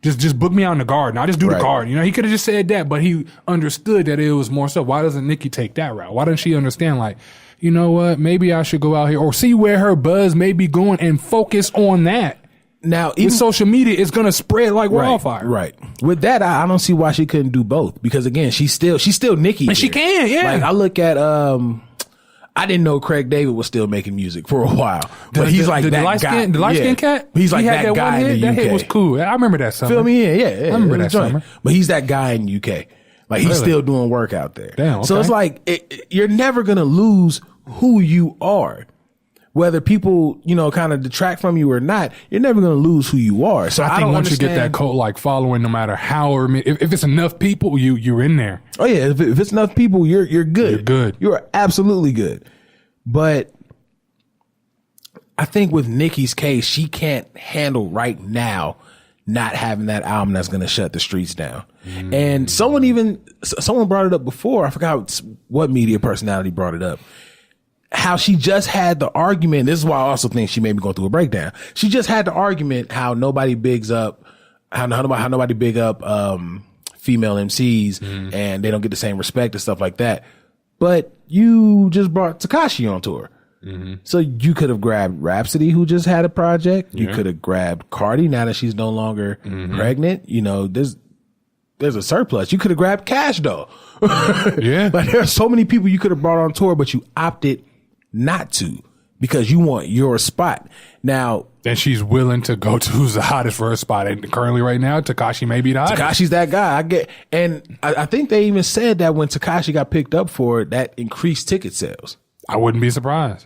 Just book me out in the garden. I'll just do the garden. He could have just said that, but he understood that it was more so. Why doesn't Nicki take that route? Why doesn't she understand, like, you know what? Maybe I should go out here or see where her buzz may be going and focus on that.
Now, even
social media is going to spread like wildfire.
Right. With that, I don't see why she couldn't do both because again, she's still Nicki.
And she can, yeah.
Like I look at, I didn't know Craig David was still making music for a while, but he's like that guy.
The light skin cat?
He's like that guy in the UK.
That hit was cool. I remember that summer.
Feel me? Yeah.
I remember that summer.
But he's that guy in the UK. Like he's still doing work out there.
Damn, okay.
So it's like, you're never going to lose who you are. whether people, kind of detract from you or not, you're never going to lose who you are. So I
think
don't
once
understand.
you get that cult like following, no matter how, if it's enough people, you're in there.
Oh yeah, if it's enough people, you're good.
You're good.
You're absolutely good. But I think with Nicki's case, she can't handle right now not having that album that's going to shut the streets down. And someone brought it up before. I forgot what media personality brought it up. How she just had the argument. This is why I also think she made me go through a breakdown. She just had the argument how nobody bigs up, how nobody big up, female MCs and they don't get the same respect and stuff like that. But you just brought Tekashi on tour. So you could have grabbed Rhapsody, who just had a project. You could have grabbed Cardi now that she's no longer pregnant. There's a surplus. You could have grabbed Cash Doll.
Yeah.
Like there are so many people you could have brought on tour, but you opted not to because you want your spot. Now,
and she's willing to go to who's the hottest for her spot. And currently right now, Tekashi may be the hottest.
Tekashi's that guy. I think they even said that when Tekashi got picked up for it, that increased ticket sales.
I wouldn't be surprised.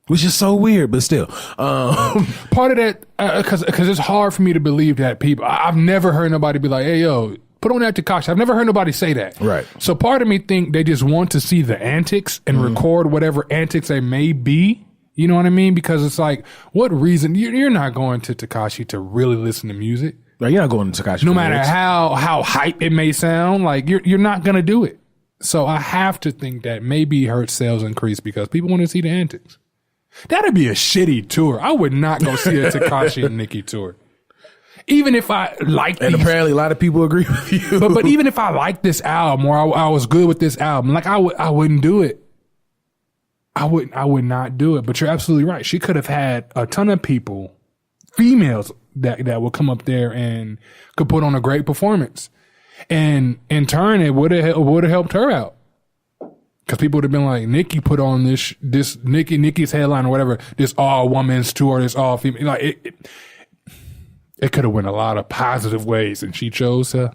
Which is so weird, but still.
Part of that, cause it's hard for me to believe that people, I've never heard nobody be like, hey, yo, put on that Tekashi. I've never heard nobody say that.
Right.
So part of me think they just want to see the antics and record whatever antics they may be. You know what I mean? Because it's like, what reason? You're not going to Tekashi to really listen to music.
Right, you're not going to Tekashi.
No matter how hype it may sound, like you're not going to do it. So I have to think that maybe her sales increase because people want to see the antics. That'd be a shitty tour. I would not go see a Tekashi and Nicki tour. Even if I like
and apparently a lot of people agree with you.
But even if I like this album or I was good with this album, like I wouldn't do it. I would not do it. But you're absolutely right. She could have had a ton of people, females that would come up there and could put on a great performance. And in turn, it would have helped her out. Because people would have been like, Nicki put on this Nicki's headline or whatever, this all women's tour, this all female. Like it could have went a lot of positive ways, and she chose to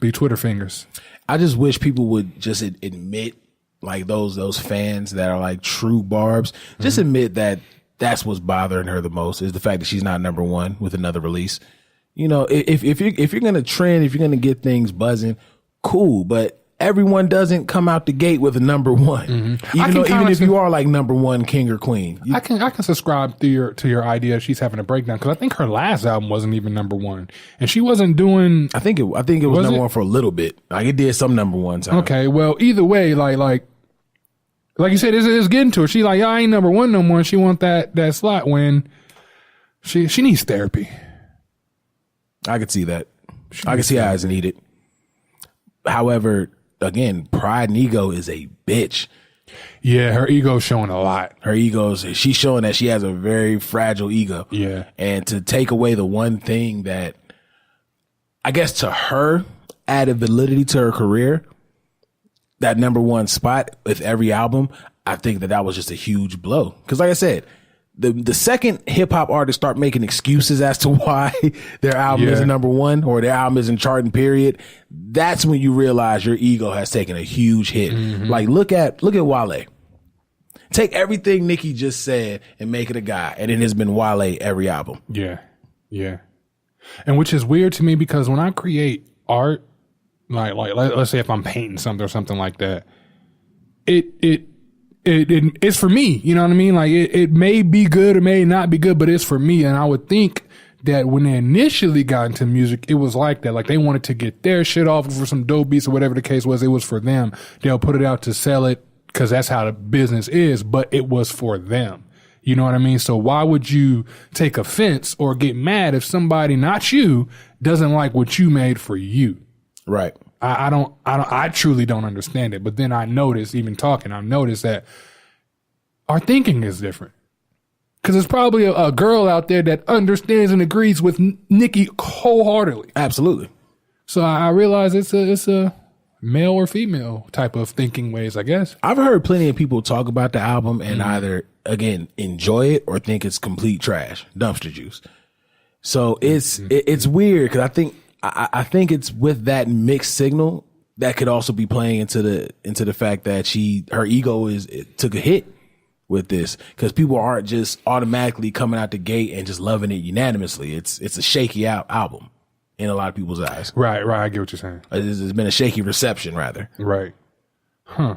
be Twitter fingers.
I just wish people would just admit, like those fans that are like true barbs, just admit that that's what's bothering her the most is the fact that she's not number one with another release. If you're gonna trend, if you're gonna get things buzzing, cool, but everyone doesn't come out the gate with a number one. Even if you are like number one king or queen.
I can subscribe to your idea she's having a breakdown because I think her last album wasn't even number one. And she wasn't doing
I think it was number one for a little bit. Like it did some number one time.
Okay, well either way, like you said, it's getting to her. She like, I ain't number one no more. And she want that slot when she needs therapy.
I could see that. I could see how it's needed. However, again, pride and ego is a bitch.
Yeah, her ego's showing a lot.
She's showing that she has a very fragile ego.
Yeah.
And to take away the one thing that, I guess to her, added validity to her career, that number one spot with every album, I think that was just a huge blow. Because like I said, the second hip hop artists start making excuses as to why their album isn't number one or their album isn't charting, period, that's when you realize your ego has taken a huge hit. Like look at Wale. Take everything Nicki just said and make it a guy, and it has been Wale every album.
Yeah. And which is weird to me because when I create art, like let's say if I'm painting something or something like that, it's for me, you know what I mean? Like it may be good or may not be good, but it's for me. And I would think that when they initially got into music, it was like that. Like they wanted to get their shit off for some dope beats or whatever the case was. It was for them. They'll put it out to sell it because that's how the business is, but it was for them. You know what I mean? So why would you take offense or get mad if somebody, not you, doesn't like what you made for you?
Right.
I truly don't understand it. But then I noticed that our thinking is different. Because there's probably a girl out there that understands and agrees with Nicki wholeheartedly.
Absolutely.
So I realize it's a male or female type of thinking ways, I guess.
I've heard plenty of people talk about the album and either, again, enjoy it or think it's complete trash, dumpster juice. So it's weird because I think it's with that mixed signal that could also be playing into the fact that her ego took a hit. with this, because people aren't just automatically coming out the gate and just loving it unanimously. It's a shaky album in a lot of people's eyes.
Right. I get what you're saying.
It's been a shaky reception, rather.
Right. Huh.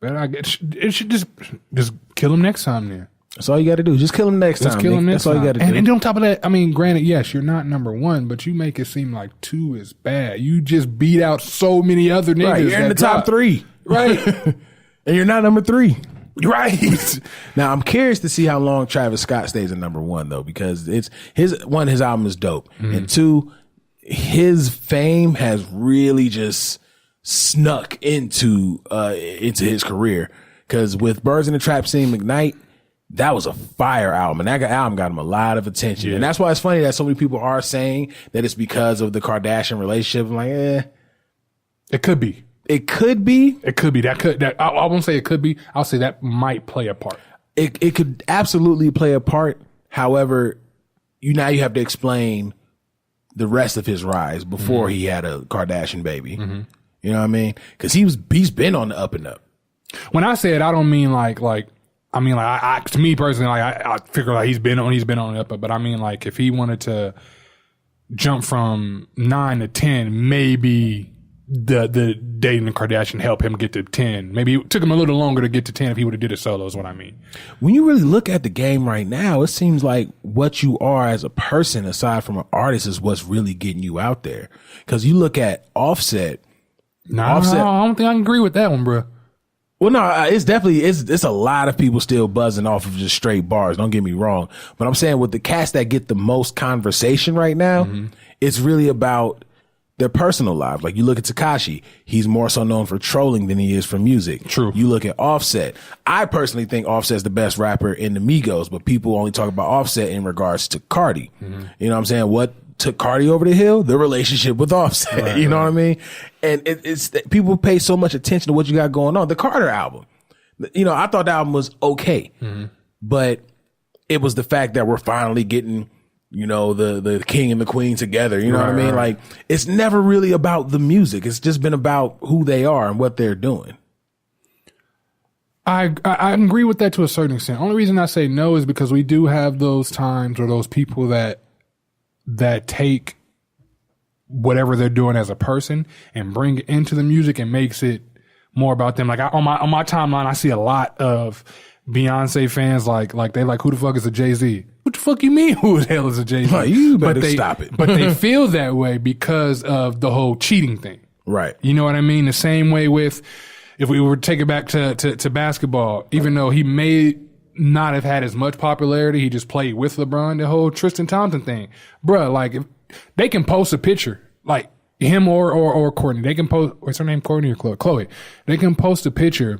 But I guess it should just kill him next time then.
That's all you got to do. Just kill him next time.
Just kill him next time.
That's all you got to do.
And on top of that, I mean, granted, yes, you're not number one, but you make it seem like 2 is bad. You just beat out so many other niggas.
Right, you're in the top 3.
Right.
And you're not number 3.
Right.
Now, I'm curious to see how long Travis Scott stays at number 1, though, because it's his album is dope. Mm-hmm. And 2, his fame has really just snuck into his career. Because with Birds in the Trap Scene McKnight, that was a fire album, and that album got him a lot of attention. Yeah. And that's why it's funny that so many people are saying that it's because of the Kardashian relationship. I'm like,
it could be.
It could be.
It could be. I won't say it could be. I'll say that might play a part.
It could absolutely play a part. However, you have to explain the rest of his rise before he had a Kardashian baby. Mm-hmm. You know what I mean? Because he's been on the up and up.
When I say it, I don't mean like I mean, like, to me personally, like, I figure like he's been on the up, but I mean, like, if he wanted to jump from 9 to 10, maybe the dating the Kardashian helped him get to 10. Maybe it took him a little longer to get to 10 if he would have did it solo, is what I mean.
When you really look at the game right now, it seems like what you are as a person, aside from an artist, is what's really getting you out there. Because you look at Offset.
I don't think I can agree with that one, bro.
Well, no, it's definitely, it's a lot of people still buzzing off of just straight bars. Don't get me wrong. But I'm saying with the cats that get the most conversation right now, it's really about their personal lives. Like you look at Tekashi, he's more so known for trolling than he is for music.
True.
You look at Offset. I personally think Offset's the best rapper in the Migos, but people only talk about Offset in regards to Cardi. You know what I'm saying? What took Cardi over the hill? The relationship with Offset. Right, you know what I mean? And it's people pay so much attention to what you got going on. The Carter album, I thought the album was okay, but it was the fact that we're finally getting, the king and the queen together. You know what I mean? Like, it's never really about the music. It's just been about who they are and what they're doing.
I agree with that to a certain extent. Only reason I say no is because we do have those times or those people that take whatever they're doing as a person and bring it into the music and makes it more about them. Like on my timeline, I see a lot of Beyonce fans like they like, who the fuck is a Jay-Z? What the fuck you mean who the hell is a Jay-Z?
Right, you better stop it.
But they feel that way because of the whole cheating thing.
Right.
You know what I mean? The same way with, if we were to take it back to basketball, even though he may not have had as much popularity, he just played with LeBron, the whole Tristan Thompson thing. Bruh, like, if they can post a picture, like him or Courtney. They can post, what's her name, Courtney or Chloe? Chloe. They can post a picture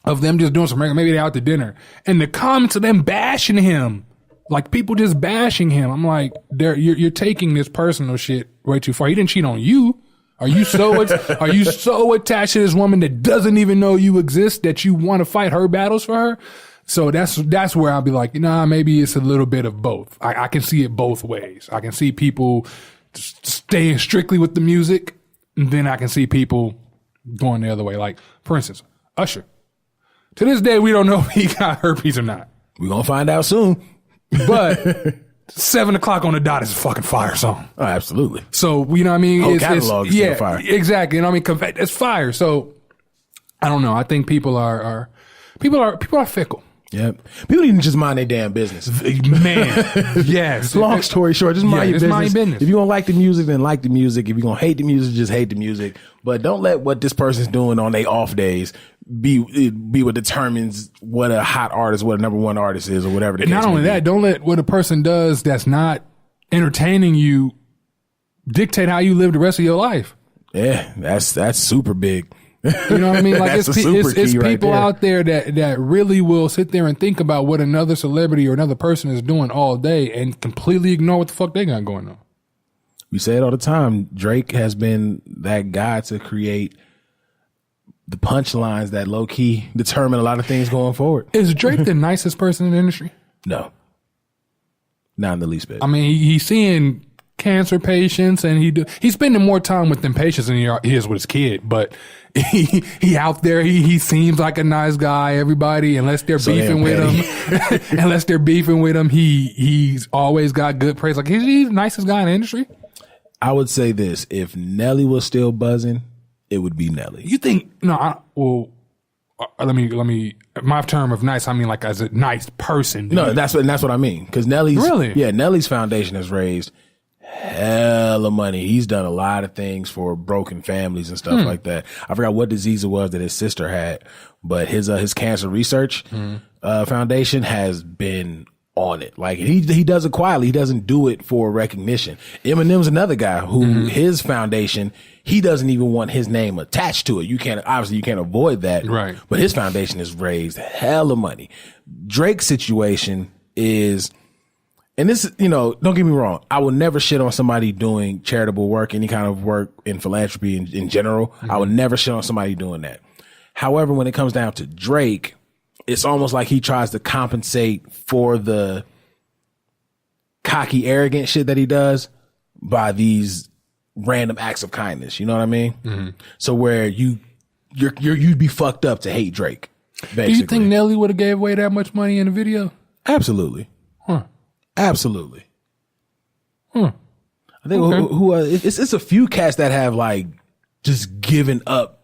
of them just doing some regular, maybe they're out to dinner, and the comments of them bashing him, like people just bashing him. I'm like, you're taking this personal shit way too far. He didn't cheat on you. Are you so attached to this woman that doesn't even know you exist that you want to fight her battles for her? So that's where I'll be like, maybe it's a little bit of both. I can see it both ways. I can see people staying strictly with the music, and then I can see people going the other way. Like, for instance, Usher. To this day, we don't know if he got herpes or not.
We're going to find out soon.
But 7:00 on the dot is a fucking fire song.
Oh, absolutely.
So, you know what I mean?
Whole catalog is still fire.
Exactly. You know what I mean? It's fire. So, I don't know. I think people are fickle.
Yeah. People need to just mind their damn business.
Man. Yes.
Long story short, just mind your business.
Mind your business.
If you don't like the music, then like the music. If you're going to hate the music, just hate the music. But don't let what this person's doing on their off days be what determines what a hot artist, what a number one artist is, or whatever the case
may be. Not only that, don't let what a person does that's not entertaining you dictate how you live the rest of your life.
Yeah, that's super big.
You know what I mean? Like, it's
right
people
there.
out there that really will sit there and think about what another celebrity or another person is doing all day and completely ignore what the fuck they got going on.
We say it all the time. Drake has been that guy to create the punchlines that low key determine a lot of things going forward.
Is Drake the nicest person in the industry?
No, not in the least bit.
I mean, he's seeing cancer patients, and he's spending more time with them patients than he is with his kid. But he out there, he seems like a nice guy. Everybody, unless they're beefing with him, he's always got good praise. Like he's the nicest guy in the industry.
I would say this: if Nelly was still buzzing, it would be Nelly.
You think? No, let me. My term of nice, I mean like as a nice person.
No, that's what I mean. Because Nelly's foundation has raised hella money. He's done a lot of things for broken families and stuff like that. I forgot what disease it was that his sister had, but his cancer research foundation has been on it. Like he does it quietly. He doesn't do it for recognition. Eminem's another guy who his foundation, he doesn't even want his name attached to it. You can't avoid that.
Right.
But his foundation has raised hella money. Drake's situation is, and this, don't get me wrong, I will never shit on somebody doing charitable work, any kind of work in philanthropy in general. I would never shit on somebody doing that. However, when it comes down to Drake, it's almost like he tries to compensate for the cocky, arrogant shit that he does by these random acts of kindness. You know what I mean? So where you'd be fucked up to hate Drake. Basically. Do
you think Nelly would have gave away that much money in the video?
Absolutely. Absolutely. I think it's a few cats that have like just given up,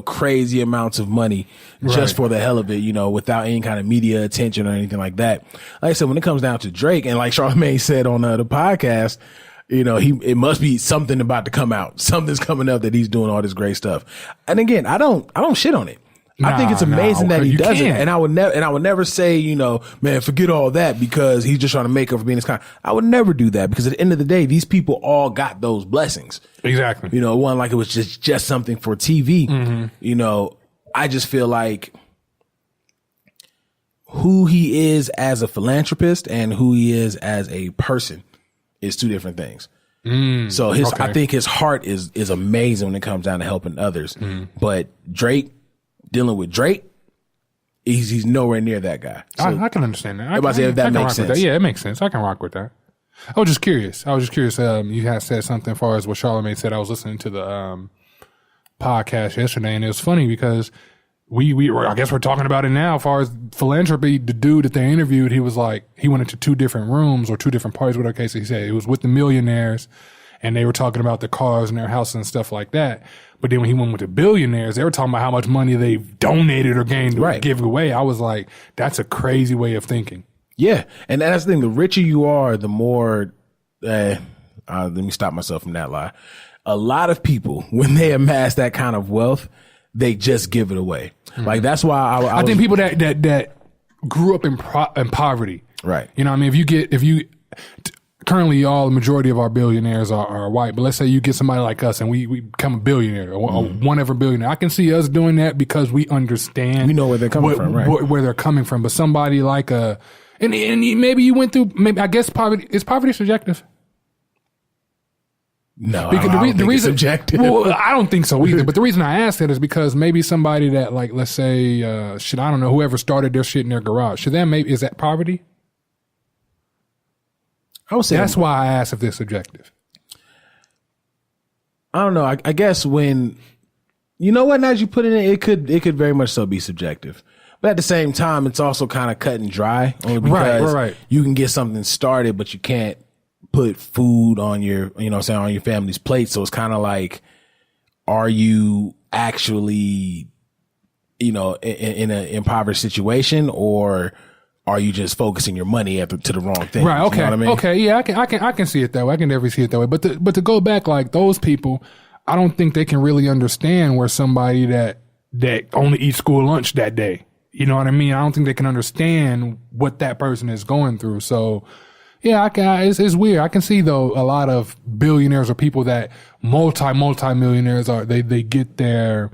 crazy amounts of money just for the hell of it, without any kind of media attention or anything like that. Like I said, when it comes down to Drake, and like Charlamagne said on the podcast, it must be something about to come out. Something's coming up that he's doing all this great stuff. And again, I don't shit on it. I think it's amazing that he does it. And I would never say, man, forget all that because he's just trying to make up for being this kind. I would never do that because at the end of the day, these people all got those blessings.
Exactly.
It wasn't like it was just something for TV. I just feel like who he is as a philanthropist and who he is as a person is two different things. So I think his heart is amazing when it comes down to helping others. But dealing with Drake, he's nowhere near that guy. So
I can understand that.
I say if that makes sense.
Yeah, it makes sense. I can rock with that. I was just curious. You had said something as far as what Charlamagne said. I was listening to the podcast yesterday, and it was funny because I guess we're talking about it now. As far as philanthropy, the dude that they interviewed, he was like, he went into two different rooms or two different parties. Whatever case he said, it was with the millionaires, and they were talking about the cars and their houses and stuff like that. But then when he went with the billionaires, they were talking about how much money they've donated or gained or given away. I was like, that's a crazy way of thinking. Yeah.
And that's the thing. The richer you are, the more, let me stop myself from that lie. A lot of people, when they amass that kind of wealth, they just give it away. Like, that's why I
think people that grew up in poverty.
Right.
You know what I mean? Currently, the majority of our billionaires are white, but let's say you get somebody like us and we become a billionaire or one ever billionaire. I can see us doing that because we understand.
We know where they're coming from, right?
Where they're coming from. But somebody like and maybe you went through, I guess poverty, is poverty subjective?
No, because I don't think it's subjective.
Well, I don't think so either. But the reason I asked that is because maybe somebody that, like, let's say, I don't know, whoever started their shit in their garage, is that poverty?
I would say
that's why I asked if they're subjective.
I don't know. I guess when, now as you put it in, it could very much so be subjective. But at the same time, it's also kind of cut and dry. Only because you can get something started, but you can't put food on your, on your family's plate. So it's kind of like, are you actually, in an impoverished situation, or are you just focusing your money to the wrong thing?
Right. Okay.
You know what I mean?
Okay. Yeah. I can see it that way. I can definitely see it that way. But to go back, like those people, I don't think they can really understand where somebody that only eats school lunch that day. You know what I mean? I don't think they can understand what that person is going through. So yeah, it's weird. I can see though a lot of billionaires or people that multi-millionaires they get their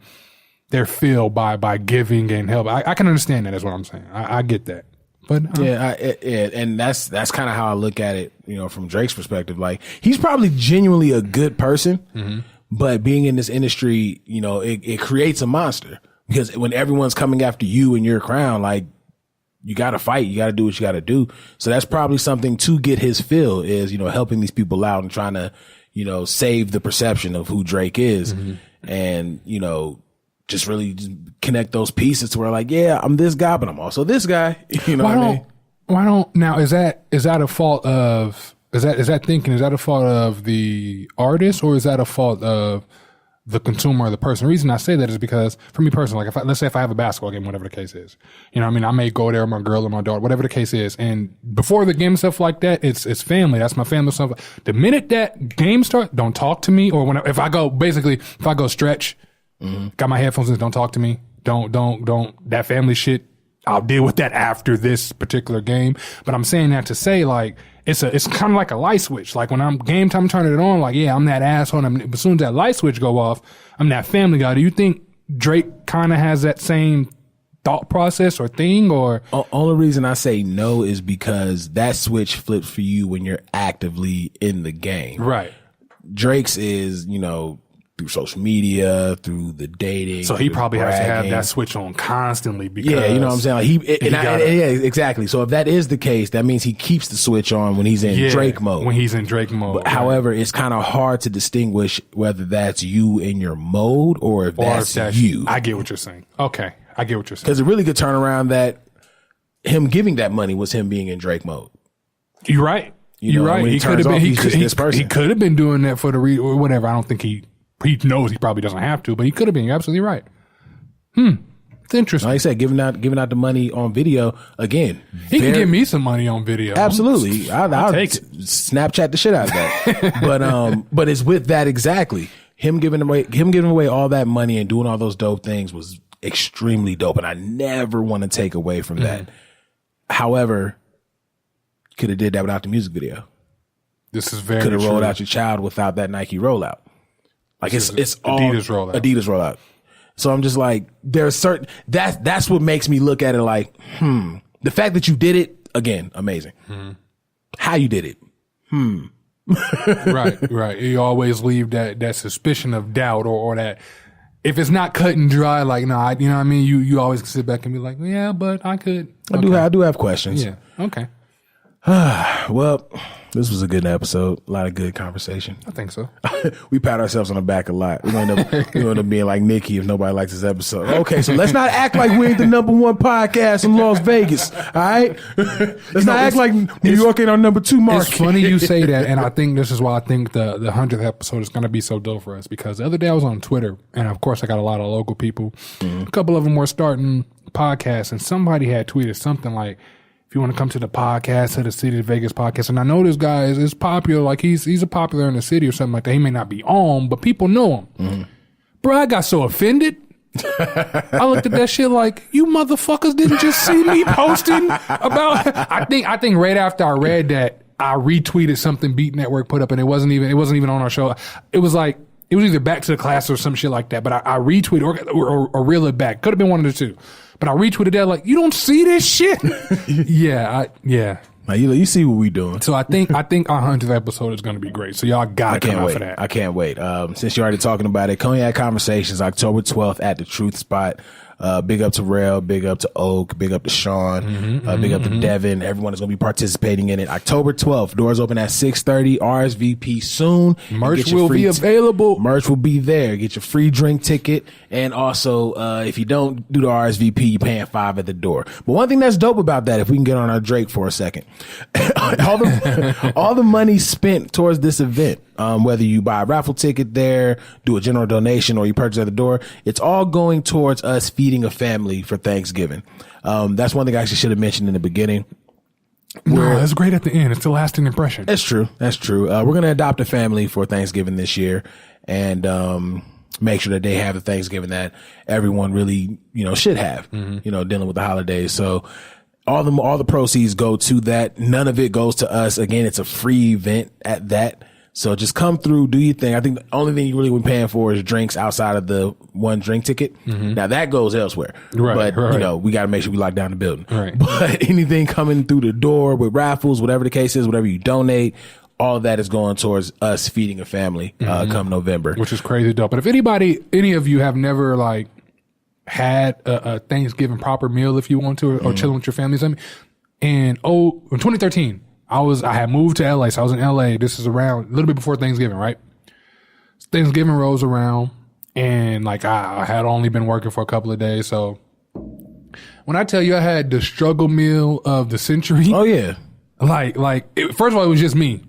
fill by giving and help. I can understand that. Is what I'm saying. I get that. But
and that's kind of how I look at it, from Drake's perspective. Like, he's probably genuinely a good person, but being in this industry, it creates a monster because when everyone's coming after you and your crown, like, you got to fight. You got to do what you got to do. So that's probably something to get his fill is, you know, helping these people out and trying to, you know, save the perception of who Drake is and, you know, just really just connect those pieces to where like, yeah, I'm this guy, but I'm also this guy. You know what I mean?
Why don't now is that a fault of is that a fault of the artist or is that a fault of the consumer or the person? The reason I say that is because for me personally, like let's say if I have a basketball game, whatever the case is, you know what I mean? I may go there with my girl or my daughter, whatever the case is. And before the game and stuff like that, it's family. That's my family stuff. The minute that game starts, don't talk to me. Or if I go stretch, got my headphones in, don't talk to me. Don't that family shit. I'll deal with that after this particular game. But I'm saying that to say like, it's kind of like a light switch. Like when I'm game time turning it on, like, yeah, I'm that asshole. But as soon as that light switch go off, I'm that family guy. Do you think Drake kind of has that same thought process or thing or?
Only reason I say no is because that switch flips for you when you're actively in the game.
Right.
Drake's is, you know, through social media, through the dating.
So he probably has to have that switch on constantly because.
Yeah, you know what I'm saying? Like yeah, exactly. So if that is the case, that means he keeps the switch on when he's in Drake mode.
When he's in Drake mode. But,
however, it's kind of hard to distinguish whether that's you in your mode or if that's you.
I get what you're saying. Okay. I get what you're saying.
Because it really could turn around that him giving that money was him being in Drake mode.
You're right.
You're right.
He could have been. He could have been doing that for the or whatever. I don't think he knows he probably doesn't have to, but he could have been. You're absolutely right. It's interesting.
Like I said, giving out the money on video again.
He can give me some money on video.
Absolutely, I'll
take it.
Snapchat the shit out of that. but it's with that exactly. Him giving away all that money and doing all those dope things was extremely dope, and I never want to take away from that. However, could have did that without the music video.
This is very
could have rolled out your child without that Nike rollout. Like it's all
Adidas rollout.
So I'm just like, there's certain that's what makes me look at it like, the fact that you did it again, amazing. How you did it,
right. You always leave that suspicion of doubt or that if it's not cut and dry, like you know what I mean. You always sit back and be like, yeah, but I could. Okay.
I do have questions.
Yeah. Okay.
Well, this was a good episode. A lot of good conversation.
I think so.
We pat ourselves on the back a lot. We're going to end up being like Nicki if nobody likes this episode. Okay, so let's not act like we ain't the #1 podcast in Las Vegas. All right? Let's not act like New York ain't our #2 market.
It's funny you say that, and I think this is why I think the 100th episode is going to be so dope for us, because the other day I was on Twitter, and of course I got a lot of local people. A couple of them were starting podcasts, and somebody had tweeted something like, if you want to come to the podcast, to the City of Vegas podcast. And I know this guy is popular. Like he's a popular in the city or something like that. He may not be on, but people know him. Bro, I got so offended. I looked at that shit like, you motherfuckers didn't just see me posting about, I think right after I read that, I retweeted something Beat Network put up, and it wasn't even on our show. It was like, it was either Back to the Class or some shit like that, but I retweeted or reel it back. Could have been one of the two. But I retweeted that like, you don't see this shit? Yeah.
Now, you see what we doing.
So I think our 100th episode is going to be great. So y'all got to come out for that.
I can't wait. Since you're already talking about it, Cognac Conversations, October 12th at the Truth Spot. Big up to Rail, big up to Oak, big up to Sean, big up to Devin. Everyone is going to be participating in it. October 12th, doors open at 6:30. RSVP soon.
Merch will be available.
Merch will be there. Get your free drink ticket. And also, if you don't do the RSVP, you're paying $5 at the door. But one thing that's dope about that, if we can get on our Drake for a second, all the money spent towards this event, whether you buy a raffle ticket there, do a general donation, or you purchase at the door, it's all going towards us feeding a family for Thanksgiving. That's one thing I actually should have mentioned in the beginning.
No, that's great at the end. It's a lasting impression.
That's true. We're going to adopt a family for Thanksgiving this year and make sure that they have the Thanksgiving that everyone really, should have, dealing with the holidays. So all the proceeds go to that. None of it goes to us. Again, it's a free event at that. So just come through, do your thing. I think the only thing you really would be paying for is drinks outside of the one drink ticket. Now that goes elsewhere.
Right.
We got to make sure we lock down the building.
Right.
But anything coming through the door with raffles, whatever the case is, whatever you donate, all of that is going towards us feeding a family come November.
Which is crazy dope. But if any of you have never had a Thanksgiving proper meal if you want to, or chilling with your family or something. And in 2013, I had moved to LA, so I was in LA. This is around a little bit before Thanksgiving, right? Thanksgiving rolls around, and like I had only been working for a couple of days, so when I tell you I had the struggle meal of the century,
Oh yeah.
First of all, it was just me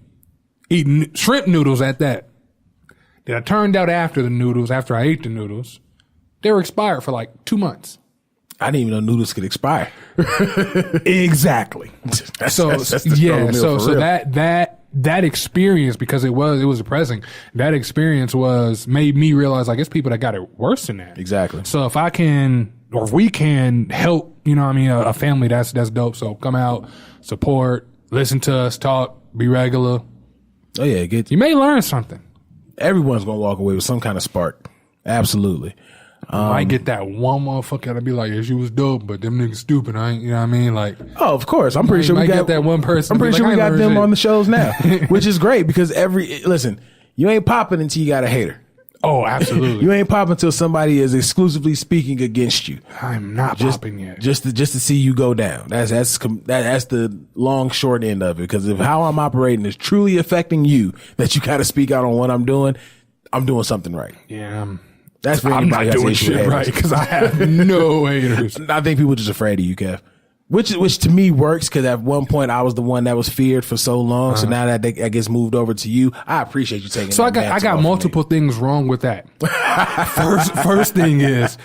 eating shrimp noodles at that. Then I turned out after I ate the noodles, they were expired for like 2 months.
I didn't even know noodles could expire.
Exactly.
That's the struggle meal for real.
That experience, because it was depressing. That experience made me realize like it's people that got it worse than that.
Exactly.
So if we can help, a family, that's dope. So come out, support, listen to us, talk, be regular.
Oh yeah,
you may learn something.
Everyone's gonna walk away with some kind of spark. Absolutely.
I get that one motherfucker that'll be like, yeah, she was dope, but them niggas stupid. I ain't, you know what I mean? Like,
oh, of course. I'm pretty sure we got
that one person.
I'm pretty sure we got them on the shows now,
shit.
which is great because listen, you ain't popping until you got a hater.
Oh, absolutely.
You ain't popping until somebody is exclusively speaking against you.
I'm not popping yet.
Just to see you go down. That's the long short end of it. Because if how I'm operating is truly affecting you, that you got to speak out on what I'm doing something right.
Yeah.
That's for
I'm
anybody
not
who has
doing
issue
shit
with
right
haters.
because I have no haters.
I think people are just afraid of you, Kev. Which to me works because at one point I was the one that was feared for so long. So now that I guess moved over to you, I appreciate you taking.
So I got multiple things wrong with that. First thing is,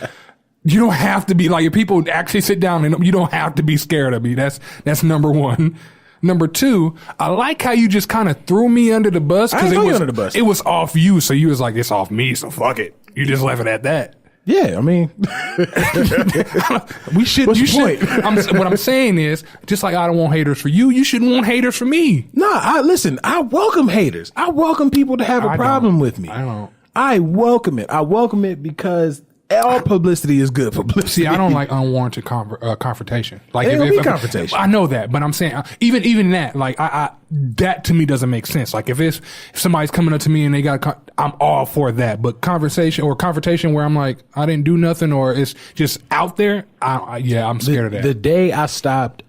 you don't have to be like, if people actually sit down and you don't have to be scared of me. That's number one. Number two, I like how you just kind of threw me under the bus.
I didn't throw you under the bus.
It was off you, so you was like, it's off me, so fuck it. You just left it at that.
Yeah, I mean,
we should.
What's
you
your
should.
point?
What I'm saying is, just like I don't want haters for you, you shouldn't want haters for me.
Nah, listen. I welcome haters. I welcome people to have a problem with me.
I don't.
I welcome it. I welcome it because all publicity is good publicity.
See, I don't like unwarranted confrontation. Like,
It ain't gonna be confrontation.
I know that, but I'm saying even that, like, that to me doesn't make sense. Like, if somebody's coming up to me and they got, I'm all for that. But confrontation where I'm like, I didn't do nothing, or it's just out there. I'm scared of that.
The day I stopped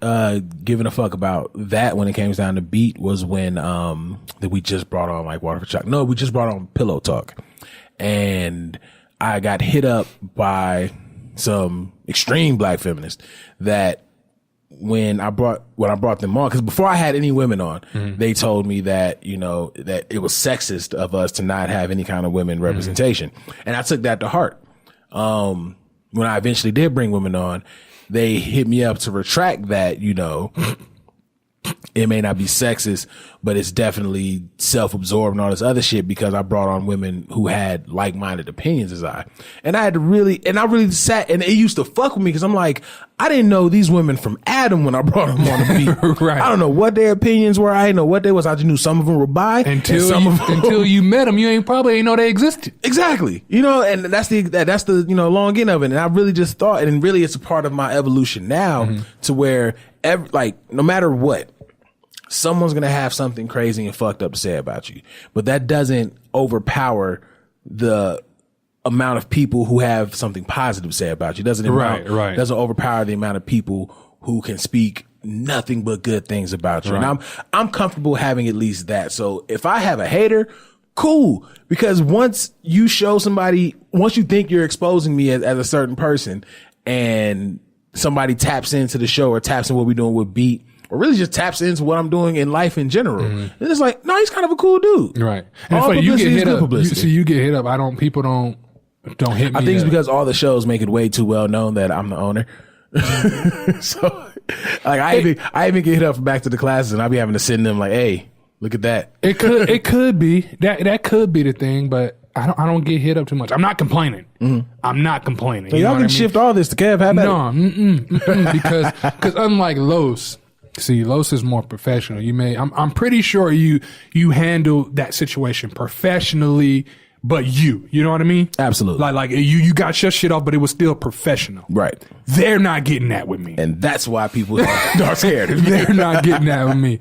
giving a fuck about that when it came down to beat was when that we just brought on like Water for Chuck. No, we just brought on Pillow Talk, and I got hit up by some extreme black feminists that when I brought them on, because before I had any women on, they told me that, that it was sexist of us to not have any kind of women representation. And I took that to heart. When I eventually did bring women on, they hit me up to retract that, it may not be sexist, but it's definitely self-absorbed and all this other shit because I brought on women who had like-minded opinions as I. And I really sat, and it used to fuck with me because I'm like, I didn't know these women from Adam when I brought them on the beat.
Right.
I don't know what their opinions were. I didn't know what they was. I just knew some of them were bi.
Until you met them, you probably ain't know they existed.
Exactly. And that's the long end of it. And I really just thought, and really it's a part of my evolution now to where no matter what, someone's going to have something crazy and fucked up to say about you, but that doesn't overpower the amount of people who have something positive to say about you. Doesn't overpower the amount of people who can speak nothing but good things about you. Right. And I'm comfortable having at least that. So if I have a hater, cool, because once you think you're exposing me as a certain person, and somebody taps into the show or taps in what we're doing with Beat, or really just taps into what I'm doing in life in general. And it's like, no, he's kind of a cool dude.
Right. And all
publicity
you get hit
is good
up.
publicity.
You get hit up. People don't hit me.
I think it's because all the shows make it way too well known that I'm the owner. So like I even get hit up for Back to the Classes, and I be having to send them like, hey, look at that.
It could be that could be the thing, but I don't get hit up too much. I'm not complaining. I'm not complaining.
So y'all can shift all this to Kev. How about
it? Because unlike Los. See, Los is more professional. I'm pretty sure you handle that situation professionally, but you know what I mean?
Absolutely.
Like you got your shit off, but it was still professional.
Right.
They're not getting that with me.
And that's why people are scared of you.
They're not getting that with me.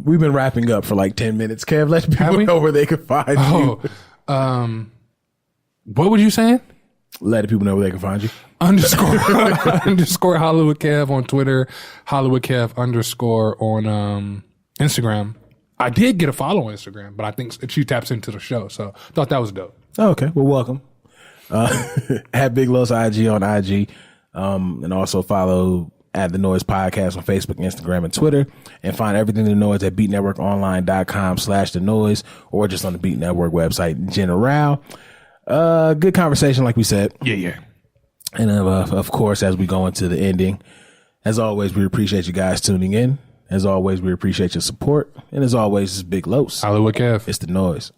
We've been wrapping up for like 10 minutes. Kev, let people know where they can find you.
What were you saying?
Let people know where they can find you.
Underscore Hollywood Kev on Twitter, Hollywood Kev _ on Instagram. I did get a follow on Instagram, but I think she taps into the show, so thought that was dope.
Oh, okay, well, welcome. At Big Los IG on IG, and also follow at The Noize Podcast on Facebook, Instagram, and Twitter, and find everything The Noize at beatnetworkonline.com/The Noize, or just on the Beat Network website in general. Good conversation, like we said.
Yeah.
And of course, as we go into the ending, as always, we appreciate you guys tuning in. As always, we appreciate your support. And as always, it's Big Los.
Hollywood Kev.
It's The Noize.